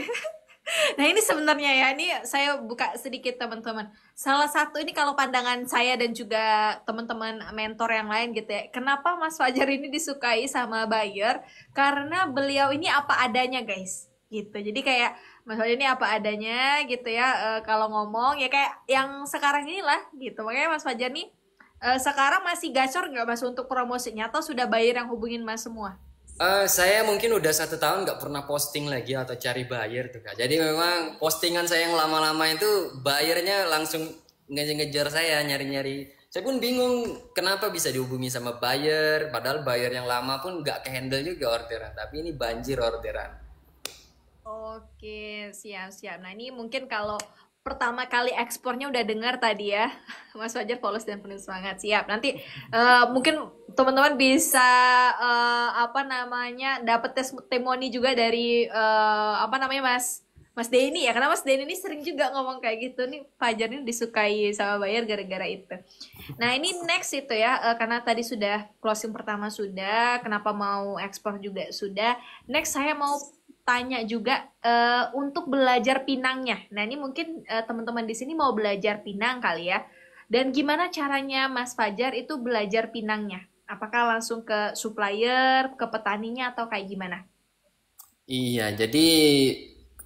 Nah ini sebenarnya ya, ini saya buka sedikit teman-teman. Salah satu ini kalau pandangan saya dan juga teman-teman mentor yang lain gitu ya. Kenapa Mas Fajar ini disukai sama buyer? Karena beliau ini apa adanya guys. Gitu. Jadi kayak Mas Fajar ini apa adanya gitu ya. Kalau ngomong ya kayak yang sekarang inilah gitu. Makanya Mas Fajar nih sekarang masih gacor nggak Mas untuk promosinya atau sudah buyer yang hubungin Mas semua? Saya mungkin udah 1 tahun nggak pernah posting lagi atau cari buyer tuh Kak. Jadi memang postingan saya yang lama-lama itu buyernya langsung ngejar saya nyari-nyari. Saya pun bingung kenapa bisa dihubungi sama buyer, padahal buyer yang lama pun nggak kehandle juga orderan. Tapi ini banjir orderan. Oke, siap-siap. Nah, ini mungkin kalau pertama kali ekspornya udah dengar tadi ya, Mas Fajar polos dan penuh semangat. Siap. Nanti mungkin teman-teman bisa apa namanya dapat testimoni juga dari apa namanya Mas Denny ya, karena Mas Denny ini sering juga ngomong kayak gitu nih, Fajar ini disukai sama buyer gara-gara itu. Nah ini next itu ya, karena tadi sudah closing pertama sudah, kenapa mau ekspor juga sudah. Next saya mau tanya juga untuk belajar pinangnya. Nah ini mungkin teman-teman di sini mau belajar pinang kali ya. Dan gimana caranya Mas Fajar itu belajar pinangnya? Apakah langsung ke supplier, ke petaninya atau kayak gimana? Iya, jadi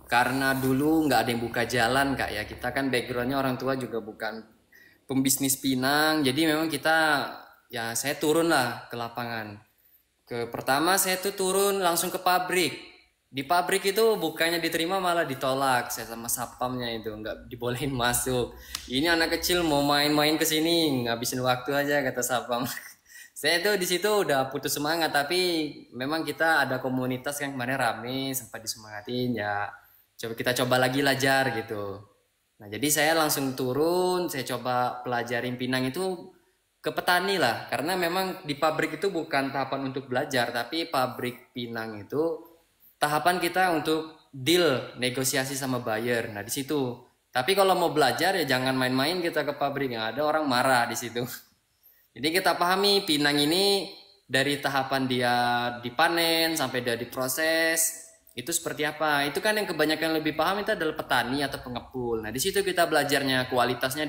karena dulu nggak ada yang buka jalan Kak ya. Kita kan backgroundnya orang tua juga bukan pembisnis pinang. Jadi memang kita ya saya turun lah ke lapangan. Pertama saya tuh turun langsung ke pabrik. Di pabrik itu bukannya diterima malah ditolak. Saya sama satpamnya itu nggak dibolehin masuk. Ini anak kecil mau main-main ke sini, ngabisin waktu aja kata satpam. Saya tuh di situ udah putus semangat, tapi memang kita ada komunitas yang kemarin rame sempat disemangatin ya. Kita coba lagi belajar gitu. Nah, jadi saya langsung turun, saya coba pelajarin pinang itu ke petani lah, karena memang di pabrik itu bukan tahapan untuk belajar, tapi pabrik pinang itu tahapan kita untuk deal, negosiasi sama buyer. Nah, di situ. Tapi kalau mau belajar ya jangan main-main kita ke pabrik, yang ada orang marah di situ. Jadi kita pahami pinang ini dari tahapan dia dipanen sampai dia diproses itu seperti apa. Itu kan yang kebanyakan lebih paham itu adalah petani atau pengepul. Nah, di situ kita belajarnya kualitasnya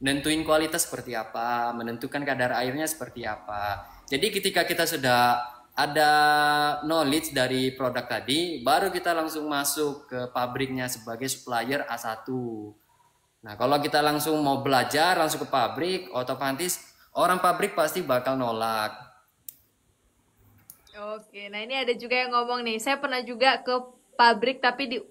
nentuin kualitas seperti apa, menentukan kadar airnya seperti apa. Jadi ketika kita sudah ada knowledge dari produk tadi, baru kita langsung masuk ke pabriknya sebagai supplier A1. Nah, kalau kita langsung mau belajar langsung ke pabrik, otomatis orang pabrik pasti bakal nolak. Oke, nah ini ada juga yang ngomong nih, saya pernah juga ke pabrik tapi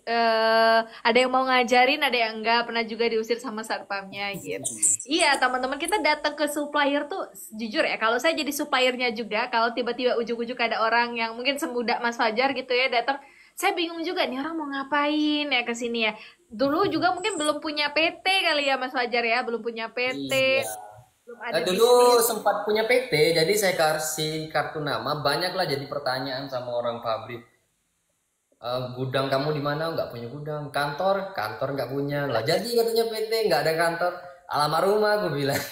ada yang mau ngajarin, ada yang enggak, pernah juga diusir sama satpamnya gitu. Iya, teman-teman kita datang ke supplier tuh jujur ya, kalau saya jadi suppliernya juga, kalau tiba-tiba ujuk-ujuk ada orang yang mungkin semuda Mas Fajar gitu ya datang, saya bingung juga nih orang mau ngapain ya ke sini ya. Dulu juga mungkin belum punya PT kali ya Mas Fajar ya, belum punya PT, Iya. belum ada Dulu bisnis. sempat punya PT, jadi saya kasih kartu nama, banyaklah jadi pertanyaan sama orang pabrik. Gudang kamu di mana? Nggak punya gudang. Kantor? Kantor nggak punya. Lah jadi katanya PT nggak ada kantor. Alamat rumah gue bilang.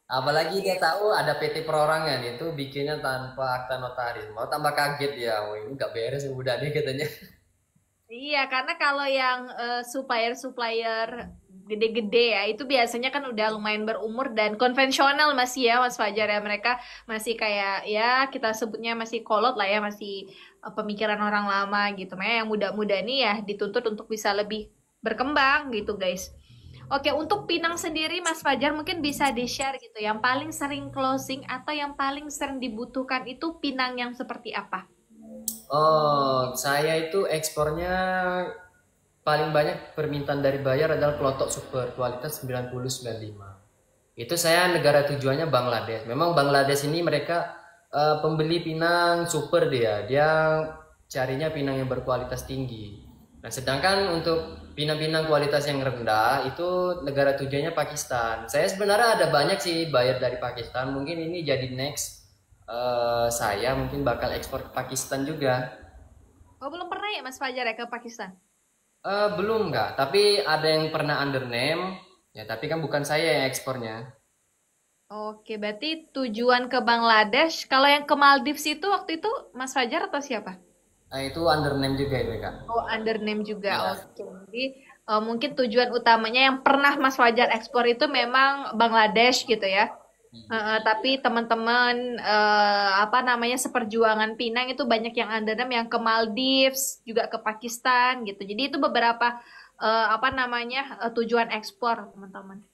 Apalagi dia tahu ada PT perorangan itu bikinnya tanpa akta notaris. Mau tambah kaget ya. Oh, ini nggak beres udah nih katanya. Iya, karena kalau yang supplier-supplier gede-gede ya, itu biasanya kan udah lumayan berumur dan konvensional masih ya, Mas Fajar ya. Mereka masih kayak ya kita sebutnya masih kolot lah ya, masih pemikiran orang lama gitu. Makanya yang muda-muda nih ya dituntut untuk bisa lebih berkembang gitu, guys. Oke, untuk Pinang sendiri, Mas Fajar mungkin bisa di-share gitu. Yang paling sering closing atau yang paling sering dibutuhkan itu Pinang yang seperti apa? Oh, saya itu ekspornya paling banyak permintaan dari buyer adalah kelotok super kualitas 90-95. Itu saya negara tujuannya Bangladesh. Memang Bangladesh ini mereka pembeli pinang super dia. Dia carinya pinang yang berkualitas tinggi. Nah, sedangkan untuk pinang-pinang kualitas yang rendah itu negara tujuannya Pakistan. Saya sebenarnya ada banyak sih buyer dari Pakistan. Mungkin ini jadi next saya mungkin bakal ekspor ke Pakistan juga. Oh, belum pernah ya Mas Fajar ya ke Pakistan? Belum nggak, tapi ada yang pernah under name. Ya, tapi kan bukan saya yang ekspornya. Oke, berarti tujuan ke Bangladesh. Kalau yang ke Maldives itu waktu itu Mas Fajar atau siapa? Itu under name juga itu kak. Oh, under name juga. Iya. Oke. Jadi mungkin tujuan utamanya yang pernah Mas Fajar ekspor itu memang Bangladesh gitu ya. Tapi teman-teman apa namanya seperjuangan Pinang itu banyak yang under name yang ke Maldives, juga ke Pakistan gitu. Jadi itu beberapa apa namanya tujuan ekspor, teman-teman.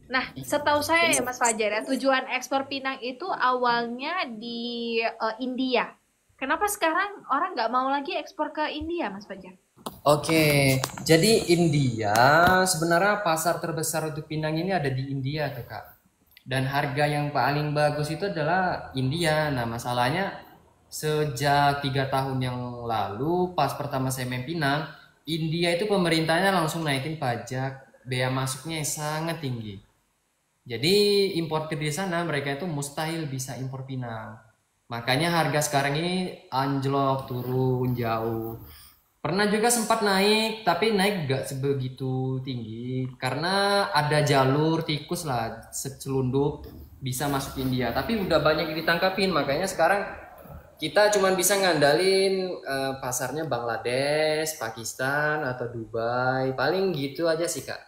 Nah, setahu saya ya Mas Fajar ya, tujuan ekspor Pinang itu awalnya di India. Kenapa sekarang orang nggak mau lagi ekspor ke India, Mas Fajar? Oke, jadi India sebenarnya pasar terbesar untuk pinang ini ada di India tuh kak. Dan harga yang paling bagus itu adalah India. Nah masalahnya sejak 3 tahun yang lalu pas pertama saya main Pinang, India itu pemerintahnya langsung naikin pajak, bea masuknya sangat tinggi. Jadi importer di sana mereka itu mustahil bisa impor pinang. Makanya harga sekarang ini anjlok turun jauh. Pernah juga sempat naik, tapi naik gak sebegitu tinggi karena ada jalur tikus lah selundup bisa masuk India. Tapi udah banyak yang ditangkapin, makanya sekarang kita cuma bisa ngandalin pasarnya Bangladesh, Pakistan atau Dubai. Paling gitu aja sih kak.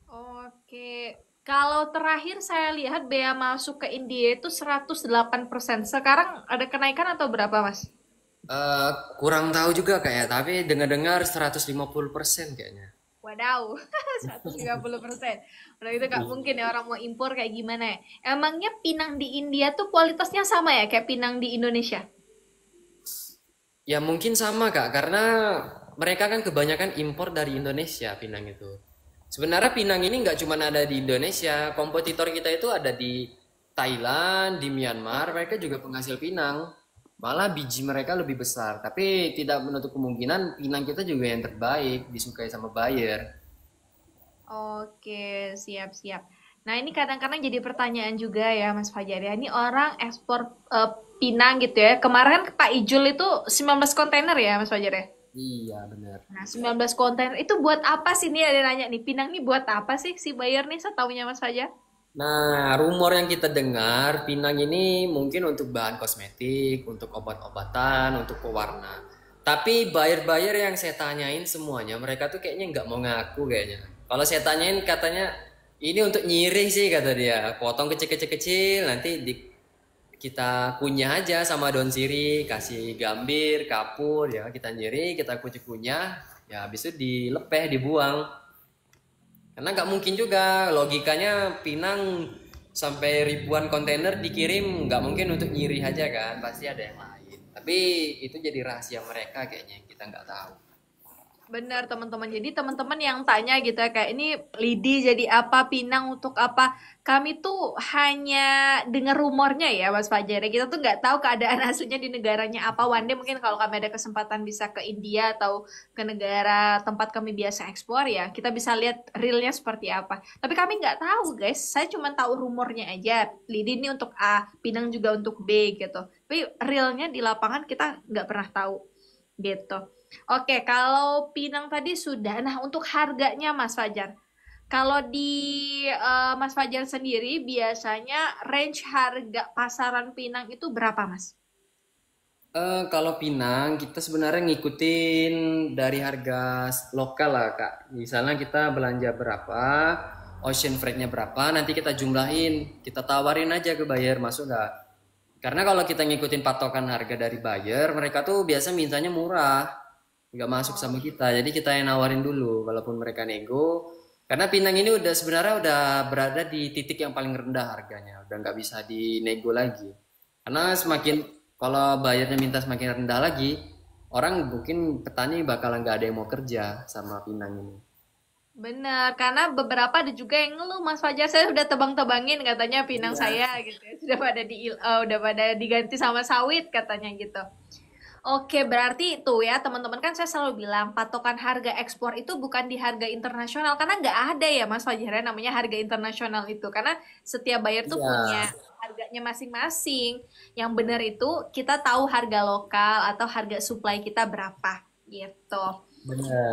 Oke, kalau terakhir saya lihat bea masuk ke India itu 108%. Sekarang ada kenaikan atau berapa, Mas? Kurang tahu juga kayak, tapi dengar-dengar 150% kayaknya. Wadaw, 150%. Udah itu Kak, mungkin ya orang mau impor kayak gimana ya. Emangnya pinang di India tuh kualitasnya sama ya kayak pinang di Indonesia? Ya mungkin sama kak, karena mereka kan kebanyakan impor dari Indonesia pinang itu. Sebenarnya pinang ini nggak cuma ada di Indonesia, kompetitor kita itu ada di Thailand, di Myanmar, mereka juga penghasil pinang. Malah biji mereka lebih besar, tapi tidak menutup kemungkinan pinang kita juga yang terbaik, disukai sama buyer. Oke, siap-siap. Nah, ini kadang-kadang jadi pertanyaan juga ya, Mas Fajar ya. Ini orang ekspor pinang gitu ya. Kemarin kan Pak Ijul itu 19 kontainer ya, Mas Fajar ya. Iya benar. Nah, 19 kontainer itu buat apa sih nih? Ada nanya nih, pinang nih buat apa sih si buyer nih setahunya Mas Fajar? Nah, rumor yang kita dengar, pinang ini mungkin untuk bahan kosmetik, untuk obat-obatan, untuk pewarna. Tapi buyer-buyer yang saya tanyain semuanya, mereka tuh kayaknya nggak mau ngaku kayaknya. Kalau saya tanyain katanya ini untuk nyiring sih kata dia, potong kecil-kecil kecil nanti kita kunyah aja sama daun sirih, kasih gambir, kapur, ya kita nyiri, kita kunyah, ya habis itu dilepeh, dibuang. Karena nggak mungkin juga, logikanya Pinang sampai ribuan kontainer dikirim, nggak mungkin untuk nyiri aja kan, pasti ada yang lain. Tapi itu jadi rahasia mereka kayaknya, kita nggak tahu. Benar teman-teman. Jadi teman-teman yang tanya gitu ya kayak ini lidi jadi apa, pinang untuk apa? Kami tuh hanya dengar rumornya ya Mas Fajar. Kita tuh nggak tahu keadaan aslinya di negaranya apa. One day mungkin kalau kami ada kesempatan bisa ke India atau ke negara tempat kami biasa ekspor ya, kita bisa lihat realnya seperti apa. Tapi kami nggak tahu guys. Saya cuma tahu rumornya aja. Lidi ini untuk A, pinang juga untuk B gitu. Tapi realnya di lapangan kita nggak pernah tahu gitu. Oke, kalau Pinang tadi sudah. Nah, untuk harganya Mas Fajar. Kalau di Mas Fajar sendiri biasanya range harga pasaran Pinang itu berapa, Mas? Kalau Pinang kita sebenarnya ngikutin dari harga lokal lah Kak. Misalnya kita belanja berapa, ocean freight-nya berapa, nanti kita jumlahin, kita tawarin aja ke buyer masuk nggak. Karena kalau kita ngikutin patokan harga dari buyer, mereka tuh biasa mintanya murah, nggak masuk sama kita. Jadi kita yang nawarin dulu, walaupun mereka nego. Karena Pinang ini udah sebenarnya udah berada di titik yang paling rendah harganya, udah nggak bisa dinego lagi. Karena semakin kalau bayarnya minta semakin rendah lagi, orang mungkin petani bakalan nggak ada yang mau kerja sama Pinang ini. Benar, karena beberapa ada juga yang ngeluh Mas Fajar saya udah tebang-tebangin katanya pinang Iya. saya gitu ya. Sudah pada udah pada diganti sama sawit katanya gitu. Oke, berarti itu ya teman-teman kan saya selalu bilang patokan harga ekspor itu bukan di harga internasional karena nggak ada ya Mas Fajar ya, namanya harga internasional itu karena setiap buyer tuh punya Iya, harganya masing-masing. Yang benar itu kita tahu harga lokal atau harga supply kita berapa gitu.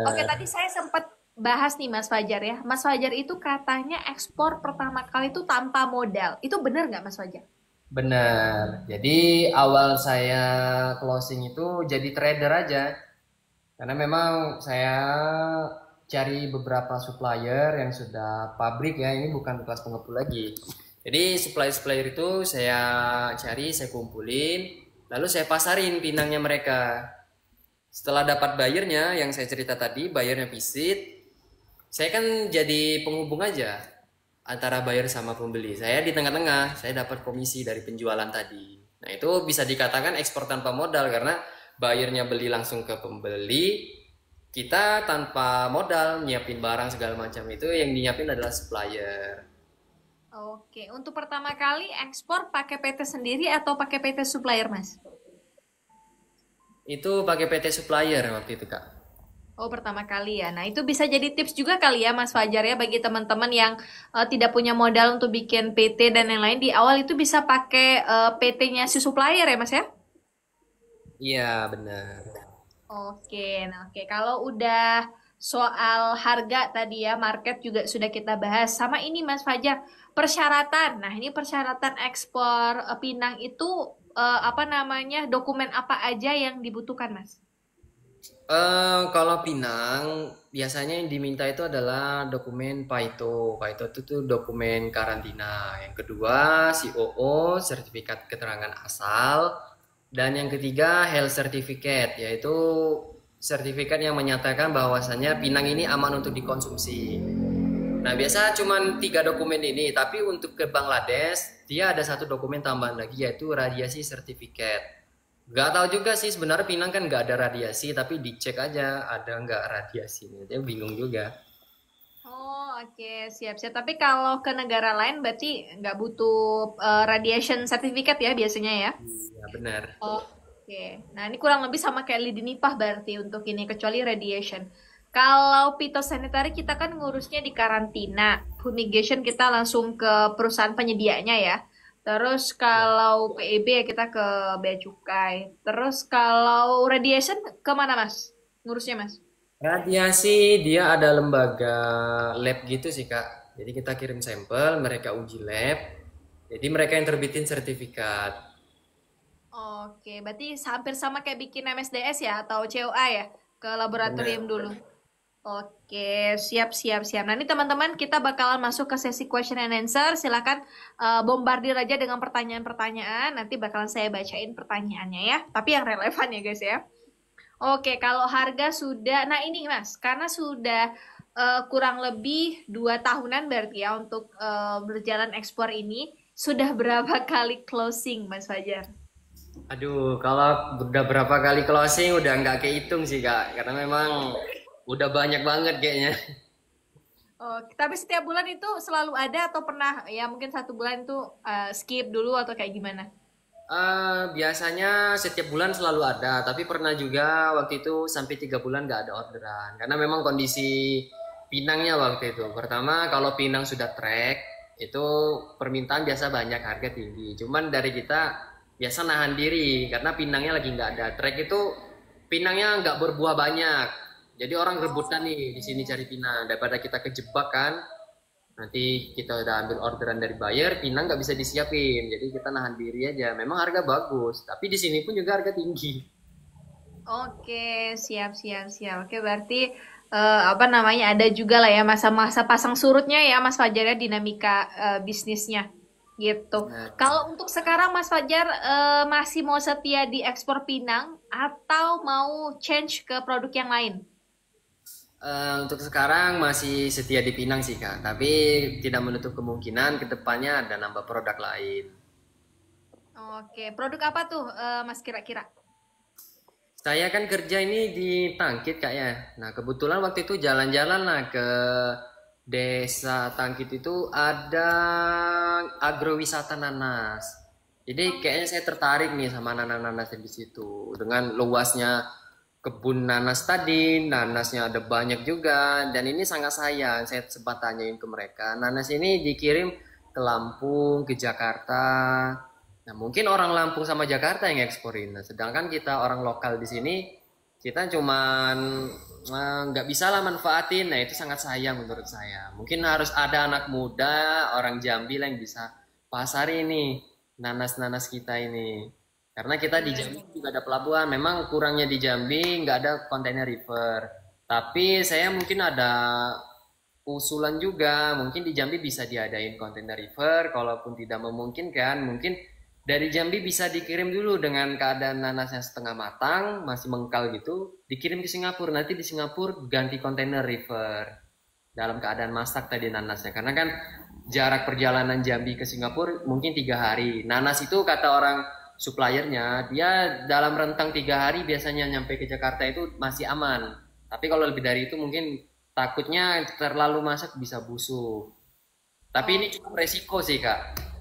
Oke, tadi bener. saya sempat bahas nih Mas Fajar ya. Mas Fajar itu katanya ekspor pertama kali itu tanpa modal. Itu benar nggak Mas Fajar? Benar. Jadi awal saya closing itu jadi trader aja. Karena memang saya cari beberapa supplier yang sudah pabrik ya, ini bukan kelas pengepul lagi. Jadi supplier-supplier itu saya cari, saya kumpulin, lalu saya pasarin pinangnya mereka. Setelah dapat bayarnya, yang saya cerita tadi, bayarnya visit, saya kan jadi penghubung aja antara buyer sama pembeli. Saya di tengah-tengah, saya dapat komisi dari penjualan tadi. Nah, itu bisa dikatakan ekspor tanpa modal karena bayarnya beli langsung ke pembeli, kita tanpa modal nyiapin barang segala macam itu yang nyiapin adalah supplier. Oke, untuk pertama kali ekspor pakai PT sendiri atau pakai PT supplier, Mas? Itu pakai PT supplier waktu itu, Kak. Oh, pertama kali ya. Nah, itu bisa jadi tips juga kali ya, Mas Fajar ya, bagi teman-teman yang tidak punya modal untuk bikin PT dan yang lain. Di awal itu bisa pakai PT-nya si supplier ya, Mas ya? Iya, benar. Oke, nah oke. Kalau udah soal harga tadi ya, market juga sudah kita bahas. Sama ini Mas Fajar, persyaratan. Nah, ini persyaratan ekspor Pinang itu apa namanya, dokumen apa aja yang dibutuhkan, Mas? Kalau Pinang biasanya yang diminta itu adalah dokumen Paito. Paito itu tuh dokumen karantina. Yang kedua COO, sertifikat keterangan asal, dan yang ketiga health certificate, yaitu sertifikat yang menyatakan bahwasannya Pinang ini aman untuk dikonsumsi. Nah, biasa cuma tiga dokumen ini, tapi untuk ke Bangladesh dia ada satu dokumen tambahan lagi yaitu radiasi certificate. Gak tahu juga sih sebenarnya Pinang kan nggak ada radiasi, tapi dicek aja ada nggak radiasinya. Dia bingung juga. Oh, oke, siap-siap. Tapi kalau ke negara lain berarti nggak butuh radiation certificate ya biasanya ya? Ya benar. Oke, nah ini kurang lebih sama kayak lidi nipah berarti untuk ini kecuali radiation. Kalau phytosanitary kita kan ngurusnya di karantina, fumigation kita langsung ke perusahaan penyedianya ya. Terus Ya. kalau PEB ya kita ke bea cukai. Terus kalau radiation kemana mas? Ngurusnya mas? Radiasi dia ada lembaga lab gitu sih Kak. Jadi kita kirim sampel, mereka uji lab. Jadi mereka yang terbitin sertifikat. Oke, berarti hampir sama kayak bikin MSDS ya atau COA ya ke laboratorium Benar. dulu. Oke, siap, siap, siap. Nah, ini teman-teman, kita bakalan masuk ke sesi question and answer. Silakan bombardir aja dengan pertanyaan-pertanyaan. Nanti bakalan saya bacain pertanyaannya ya. Tapi yang relevan ya, guys ya. Oke, kalau harga sudah, nah ini Mas, karena sudah kurang lebih 2 tahunan berarti ya untuk berjalan ekspor ini, sudah berapa kali closing, Mas Fajar? Aduh, kalau udah berapa kali closing udah nggak kehitung sih Kak, karena memang udah banyak banget kayaknya. Oh, tapi setiap bulan itu selalu ada atau pernah ya mungkin 1 bulan itu skip dulu atau kayak gimana? Biasanya setiap bulan selalu ada, tapi pernah juga waktu itu sampai 3 bulan nggak ada orderan, karena memang kondisi Pinangnya waktu itu. Pertama, kalau Pinang sudah track, itu permintaan biasa banyak, harga tinggi. Cuman dari kita biasa nahan diri, karena Pinangnya lagi nggak ada. Track itu Pinangnya nggak berbuah banyak. Jadi orang rebutan nih di sini cari Pinang. Daripada kita kejebak kan, nanti kita udah ambil orderan dari buyer, Pinang nggak bisa disiapin. Jadi kita nahan diri aja. Memang harga bagus, tapi di sini pun juga harga tinggi. Oke, siap, siap, siap. Oke, berarti apa namanya ada juga lah ya masa-masa pasang surutnya ya Mas Fajar ya dinamika bisnisnya gitu. Nah, Kalau untuk sekarang Mas Fajar masih mau setia di ekspor Pinang atau mau change ke produk yang lain? untuk sekarang masih setia di Pinang sih Kak, tapi tidak menutup kemungkinan kedepannya ada nambah produk lain. Oke, produk apa tuh Mas kira-kira? Saya kan kerja ini di Tangkit Kak ya. Nah kebetulan waktu itu jalan-jalan lah ke desa Tangkit itu ada agrowisata nanas. Jadi kayaknya saya tertarik nih sama nanas-nanas di situ. Dengan luasnya kebun nanas tadi, nanasnya ada banyak juga. Dan ini sangat sayang, saya sempat tanyain ke mereka. Nanas ini dikirim ke Lampung, ke Jakarta. Nah, mungkin orang Lampung sama Jakarta yang eksporin. Nah, sedangkan kita orang lokal di sini, kita cuman nggak bisa lah manfaatin. Nah, itu sangat sayang menurut saya. Mungkin harus ada anak muda, orang Jambi lah yang bisa pasar ini nanas-nanas kita ini. Karena kita di Iya, Jambi juga ada pelabuhan. Memang kurangnya di Jambi nggak ada kontainer river. Tapi saya mungkin ada usulan juga, mungkin di Jambi bisa diadain kontainer river, kalaupun tidak memungkinkan, mungkin dari Jambi bisa dikirim dulu dengan keadaan nanasnya setengah matang, masih mengkal gitu, dikirim ke Singapura. Nanti di Singapura ganti kontainer river dalam keadaan masak tadi nanasnya. Karena kan jarak perjalanan Jambi ke Singapura mungkin 3 hari. Nanas itu kata orang suppliernya, dia dalam rentang 3 hari biasanya nyampe ke Jakarta itu masih aman. Tapi kalau lebih dari itu mungkin takutnya terlalu masak bisa busuk. Tapi ini oke. cukup resiko sih Kak.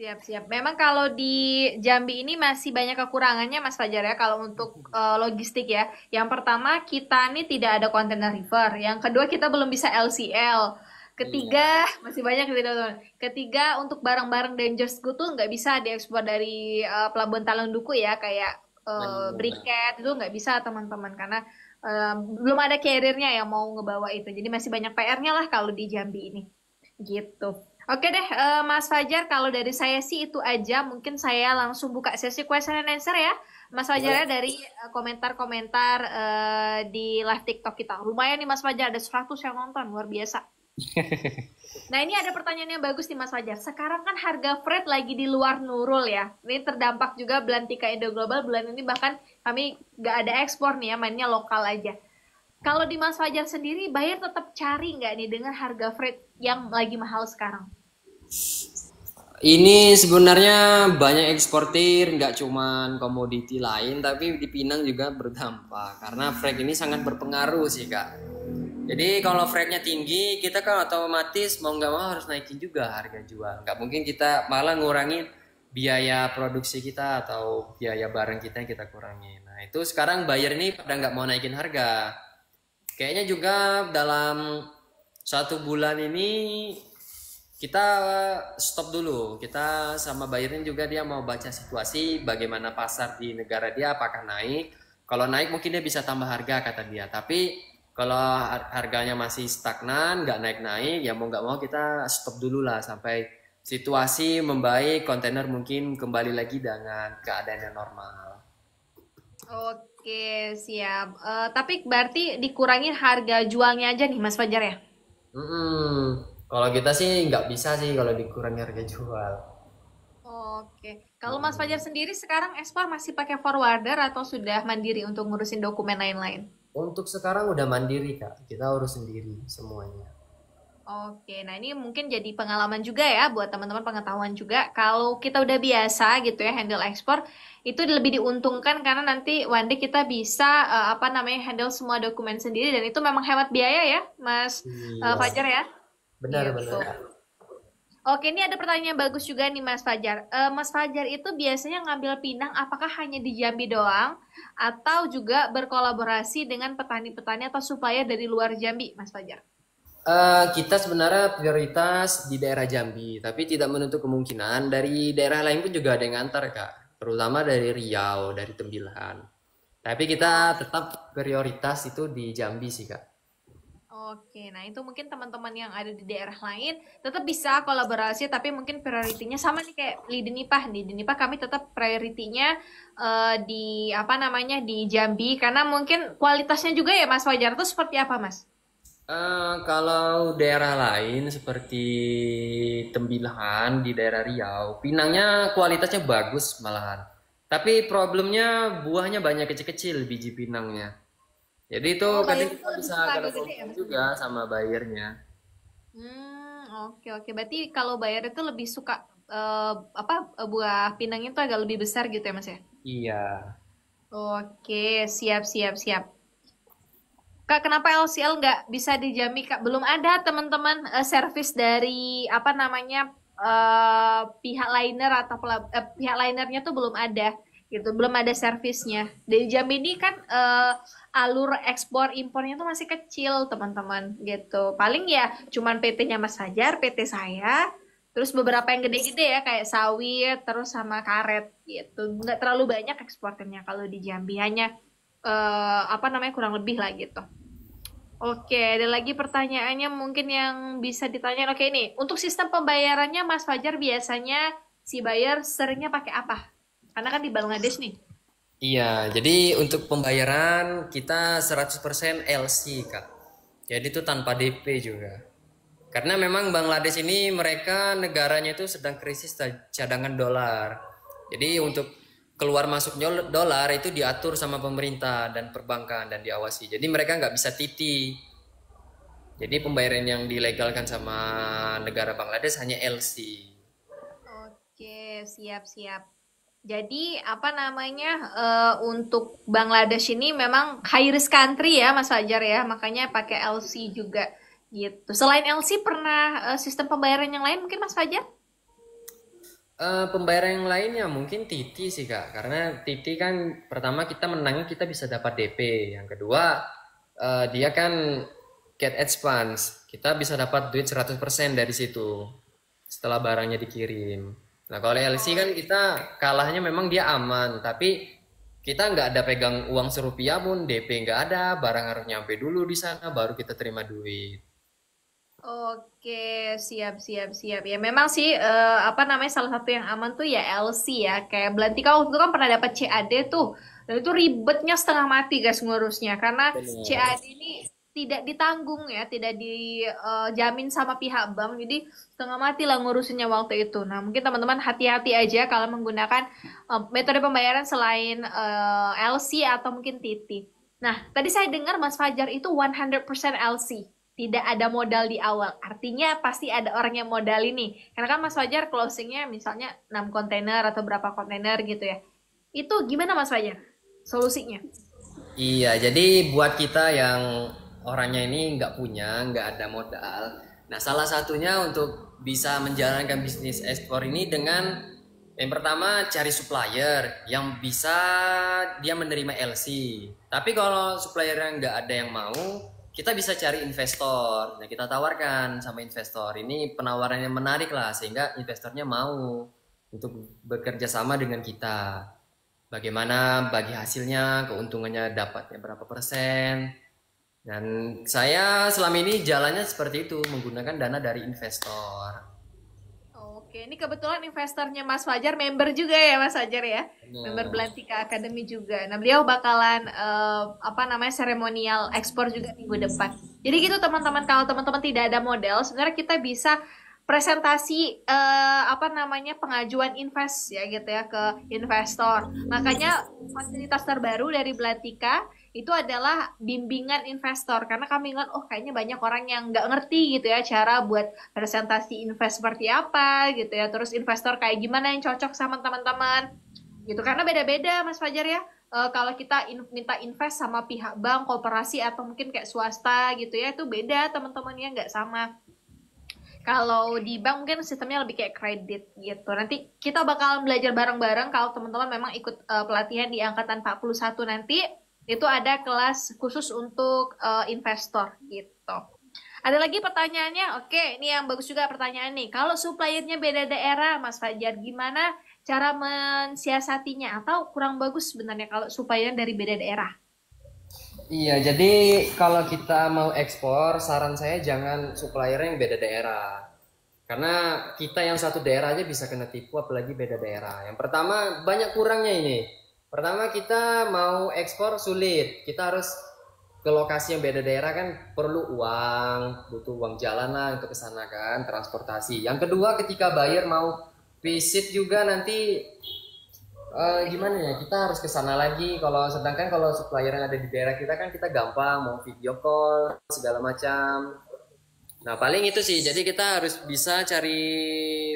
Siap, siap. Memang kalau di Jambi ini masih banyak kekurangannya Mas Fajar ya kalau untuk logistik ya. Yang pertama kita nih tidak ada container river. Yang kedua kita belum bisa LCL. Iya, Ketiga masih banyak gitu teman-teman. Ketiga untuk barang-barang dangerous good tuh nggak bisa diekspor dari Pelabuhan Talon Duku ya kayak benar. briket itu nggak bisa teman-teman karena belum ada carriernya yang mau ngebawa itu. Jadi masih banyak PR-nya lah kalau di Jambi ini. Gitu. Oke deh, Mas Fajar, kalau dari saya sih itu aja. Mungkin saya langsung buka sesi question and answer ya. Mas Fajar ya Boleh. dari komentar-komentar di live TikTok kita. Lumayan nih Mas Fajar, ada 100 yang nonton, luar biasa. Nah ini ada pertanyaan yang bagus nih Mas Fajar. Sekarang kan harga freight lagi di luar Nurul ya. Ini terdampak juga Belantika Indo Global bulan ini bahkan kami nggak ada ekspor nih ya, mainnya lokal aja. Kalau di Mas Fajar sendiri, buyer tetap cari nggak nih dengan harga freight yang lagi mahal sekarang? Ini sebenarnya banyak eksportir, nggak cuman komoditi lain, tapi di Pinang juga berdampak. Karena freight ini sangat berpengaruh sih Kak. Jadi kalau freight-nya tinggi, kita kan otomatis mau nggak mau harus naikin juga harga jual. Nggak mungkin kita malah ngurangin biaya produksi kita atau biaya barang kita yang kita kurangin. Nah itu sekarang buyer ini pada nggak mau naikin harga. Kayaknya juga dalam 1 bulan ini kita stop dulu. Kita sama buyernya juga dia mau baca situasi bagaimana pasar di negara dia apakah naik. Kalau naik mungkin dia bisa tambah harga kata dia. Tapi kalau harganya masih stagnan, nggak naik-naik, ya mau nggak mau kita stop dulu lah sampai situasi membaik, kontainer mungkin kembali lagi dengan keadaan yang normal. Oke, siap. Tapi berarti dikurangin harga jualnya aja nih, Mas Fajar ya? Kalau kita sih nggak bisa sih kalau dikurangi harga jual. Oke. Kalau Mas Fajar Mm-mm. sendiri sekarang ekspor masih pakai forwarder atau sudah mandiri untuk ngurusin dokumen lain-lain? Untuk sekarang udah mandiri Kak, kita urus sendiri semuanya. Oke, nah ini mungkin jadi pengalaman juga ya buat teman-teman pengetahuan juga. Kalau kita udah biasa gitu ya handle ekspor, itu lebih diuntungkan karena nanti one day kita bisa apa namanya handle semua dokumen sendiri dan itu memang hemat biaya ya, Mas Iya, Fajar ya. benar-benar Gitu. Kak. Oke, ini ada pertanyaan bagus juga nih Mas Fajar. Mas Fajar itu biasanya ngambil pinang apakah hanya di Jambi doang atau juga berkolaborasi dengan petani-petani atau supplier dari luar Jambi, Mas Fajar? Kita sebenarnya prioritas di daerah Jambi, tapi tidak menutup kemungkinan dari daerah lain pun juga ada yang ngantar, Kak. Terutama dari Riau, dari Tembilahan. Tapi kita Oh, tetap prioritas itu di Jambi sih, Kak. oke, nah itu mungkin teman-teman yang ada di daerah lain tetap bisa kolaborasi, tapi mungkin prioritinya sama nih kayak Lidi Nipah. Lidi Nipah kami tetap prioritinya di apa namanya di Jambi karena mungkin kualitasnya juga ya Mas Fajar itu seperti apa Mas? Kalau daerah lain seperti Tembilahan di daerah Riau, pinangnya kualitasnya bagus malahan. Tapi problemnya buahnya banyak kecil-kecil biji pinangnya. Jadi itu Oh, kadang bayarnya kita lebih bisa suka kena agak gede ya confuse Mas Fajar? juga sama buyernya. Oke oke. Berarti kalau bayar itu lebih suka apa buah pinangnya itu agak lebih besar gitu ya Mas ya? Iya. Oke, siap siap siap. Kak, kenapa LCL nggak bisa dijamin, Kak? Belum ada teman-teman servis dari apa namanya pihak liner atau pihak linernya tuh belum ada gitu, belum ada servisnya. Dari Jambi ini kan alur ekspor impornya tuh masih kecil, teman-teman gitu. Paling ya cuman PT-nya Mas Fajar, PT saya, terus beberapa yang gede-gede ya kayak sawit, terus sama karet gitu. Nggak terlalu banyak ekspornya kalau di Jambi, hanya apa namanya kurang lebih lah gitu. Oke, ada lagi pertanyaannya mungkin yang bisa ditanyain. Oke, ini untuk sistem pembayarannya Mas Fajar biasanya si buyer seringnya pakai apa? Karena kan di Bangladesh nih. Iya, jadi untuk pembayaran kita 100% LC, Kak. Jadi itu tanpa DP juga. Karena memang Bangladesh ini mereka negaranya itu sedang krisis cadangan dolar. Jadi untuk keluar masuknya dolar itu diatur sama pemerintah dan perbankan dan diawasi. Jadi mereka nggak bisa titi. Jadi pembayaran yang dilegalkan sama negara Bangladesh hanya LC. Oke, siap-siap. Jadi apa namanya untuk Bangladesh ini memang high risk country ya Mas Fajar ya, makanya pakai LC juga gitu. Selain LC pernah sistem pembayaran yang lain mungkin Mas Fajar? Pembayaran yang lainnya mungkin Titi sih Kak, karena Titi kan pertama kita menangnya kita bisa dapat DP, yang kedua dia kan get advance, kita bisa dapat duit 100% dari situ setelah barangnya dikirim. Nah kalau LC kan kita kalahnya memang dia aman, tapi kita nggak ada pegang uang serupiah pun, DP nggak ada, barang harus nyampe dulu di sana baru kita terima duit. Oke, siap, siap, siap. Ya memang sih apa namanya salah satu yang aman tuh ya LC ya. Kayak Belantika waktu itu kan pernah dapat CAD tuh. Dan itu ribetnya setengah mati guys ngurusnya karena Benar. CAD ini tidak ditanggung ya, tidak dijamin sama pihak bank. Jadi setengah mati lah ngurusinnya waktu itu. Nah, mungkin teman-teman hati-hati aja kalau menggunakan metode pembayaran selain LC atau mungkin TT. Nah, tadi saya dengar Mas Fajar itu 100% LC, tidak ada modal di awal. Artinya pasti ada orang yang modal ini. Karena kan Mas Fajar closingnya misalnya 6 kontainer atau berapa kontainer gitu ya. Itu gimana Mas Fajar? Solusinya? Iya, jadi buat kita yang orangnya ini nggak punya, nggak ada modal. Nah, salah satunya untuk bisa menjalankan bisnis ekspor ini dengan yang pertama cari supplier yang bisa dia menerima LC. Tapi kalau supplier yang nggak ada yang mau, kita bisa cari investor. Nah, kita tawarkan sama investor. Ini penawaran yang menarik lah sehingga investornya mau untuk bekerja sama dengan kita. Bagaimana bagi hasilnya, keuntungannya dapatnya berapa persen. Dan saya selama ini jalannya seperti itu, menggunakan dana dari investor. Oke, ini kebetulan investornya Mas Fajar member juga ya Mas Fajar ya, member Nah, Belantika Academy juga. Nah beliau bakalan apa namanya seremonial ekspor juga minggu depan. Jadi gitu teman-teman, kalau teman-teman tidak ada model, sebenarnya kita bisa presentasi apa namanya pengajuan invest ya gitu ya ke investor. Makanya fasilitas terbaru dari Belantika itu adalah bimbingan investor karena kami ingat oh kayaknya banyak orang yang nggak ngerti gitu ya cara buat presentasi invest seperti apa gitu ya, terus investor kayak gimana yang cocok sama teman-teman gitu karena beda-beda Mas Fajar ya. Kalau kita minta invest sama pihak bank, koperasi atau mungkin kayak swasta gitu ya itu beda teman-temannya, nggak sama. Kalau di bank mungkin sistemnya lebih kayak kredit gitu. Nanti kita bakalan belajar bareng-bareng kalau teman-teman memang ikut pelatihan di angkatan 41 nanti. Itu ada kelas khusus untuk investor gitu. Ada lagi pertanyaannya? Oke, ini yang bagus juga pertanyaan nih. Kalau suppliernya beda daerah, Mas Fajar, gimana cara mensiasatinya? Atau kurang bagus sebenarnya kalau suppliernya dari beda daerah? iya, jadi kalau kita mau ekspor, saran saya jangan supplier yang beda daerah. Karena kita yang satu daerah aja bisa kena tipu, apalagi beda daerah. Yang pertama, banyak kurangnya ini. Pertama, kita mau ekspor sulit. Kita harus ke lokasi yang beda daerah kan perlu uang, butuh uang jalan lah untuk ke sana kan, transportasi. Yang kedua, ketika buyer mau visit juga nanti gimana ya, kita harus ke sana lagi. Kalau sedangkan kalau supplier yang ada di daerah kita kan kita gampang mau video call segala macam. Nah, paling itu sih. Jadi kita harus bisa cari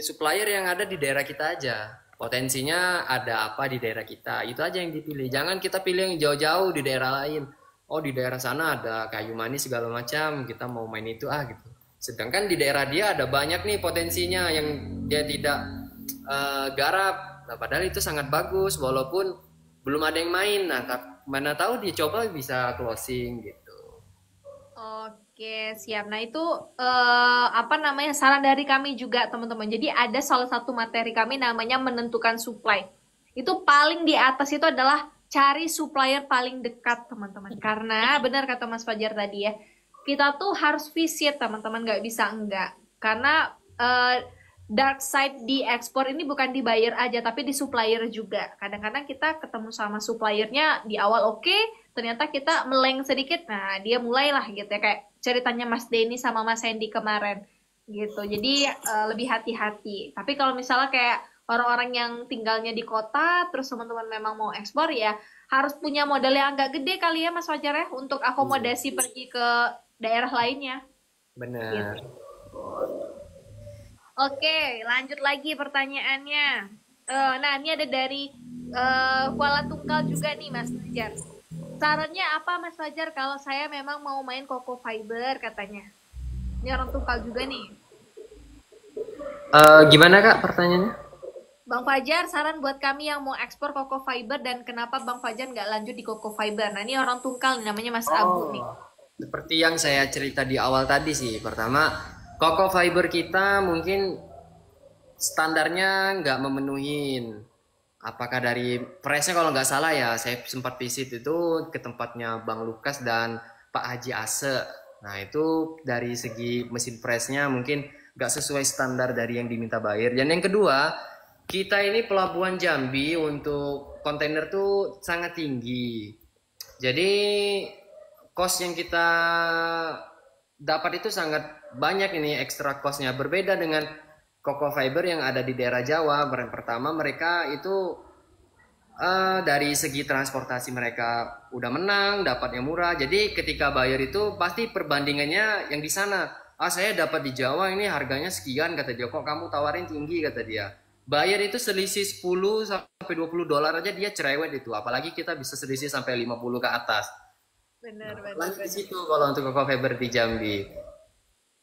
supplier yang ada di daerah kita aja. Potensinya ada apa di daerah kita. Itu aja yang dipilih. Jangan kita pilih yang jauh-jauh di daerah lain. Oh, di daerah sana ada kayu manis segala macam. Kita mau main itu gitu. Sedangkan di daerah dia ada banyak nih potensinya yang dia tidak garap. Nah, padahal itu sangat bagus walaupun belum ada yang main. Nah, mana tahu dicoba bisa closing gitu. Oke, siap. Nah, itu apa namanya saran dari kami juga, teman-teman. Jadi ada salah satu materi kami namanya menentukan supply. Itu paling di atas itu adalah cari supplier paling dekat, teman-teman. Karena benar kata Mas Fajar tadi ya, kita tuh harus visit, teman-teman. Nggak bisa enggak. Karena dark side di ekspor ini bukan di buyer aja, tapi di supplier juga. Kadang-kadang kita ketemu sama suppliernya di awal oke, ternyata kita meleng sedikit, nah dia mulailah gitu ya, kayak ceritanya Mas Denny sama Mas Hendy kemarin gitu. Jadi lebih hati-hati. Tapi kalau misalnya kayak orang-orang yang tinggalnya di kota, terus teman-teman memang mau ekspor ya harus punya modal yang agak gede kali ya Mas Fajar ya untuk akomodasi pergi ke daerah lainnya. Benar. Gitu. Oke, lanjut lagi pertanyaannya. Nah, ini ada dari Kuala Tunggal juga nih Mas Fajar. Sarannya apa Mas Fajar kalau saya memang mau main Coco Fiber katanya? Ini orang Tunggal juga nih. Gimana Kak pertanyaannya? Bang Fajar, saran buat kami yang mau ekspor Coco Fiber dan kenapa Bang Fajar nggak lanjut di Coco Fiber? Nah, ini orang Tunggal nih, namanya Mas Abu nih. Seperti yang saya cerita di awal tadi sih. Pertama, Coco Fiber kita mungkin standarnya nggak memenuhin. Apakah dari pressnya kalau nggak salah ya, saya sempat visit itu ke tempatnya Bang Lukas dan Pak Haji Ase. Nah itu dari segi mesin pressnya mungkin nggak sesuai standar dari yang diminta buyer. Dan yang kedua, kita ini pelabuhan Jambi untuk kontainer tuh sangat tinggi. Jadi cost yang kita dapat itu sangat banyak ini ekstra costnya. Berbeda dengan Coco Fiber yang ada di daerah Jawa. Yang pertama mereka itu dari segi transportasi mereka udah menang, dapat yang murah. Jadi ketika bayar itu pasti perbandingannya yang di sana. Saya dapat di Jawa ini harganya sekian kata dia. Kok kamu tawarin tinggi kata dia. Bayar itu selisih 10 sampai 20 dolar aja dia cerewet itu. Apalagi kita bisa selisih sampai 50 ke atas. Benar, Lanjut di situ kalau untuk Coco Fiber di Jambi.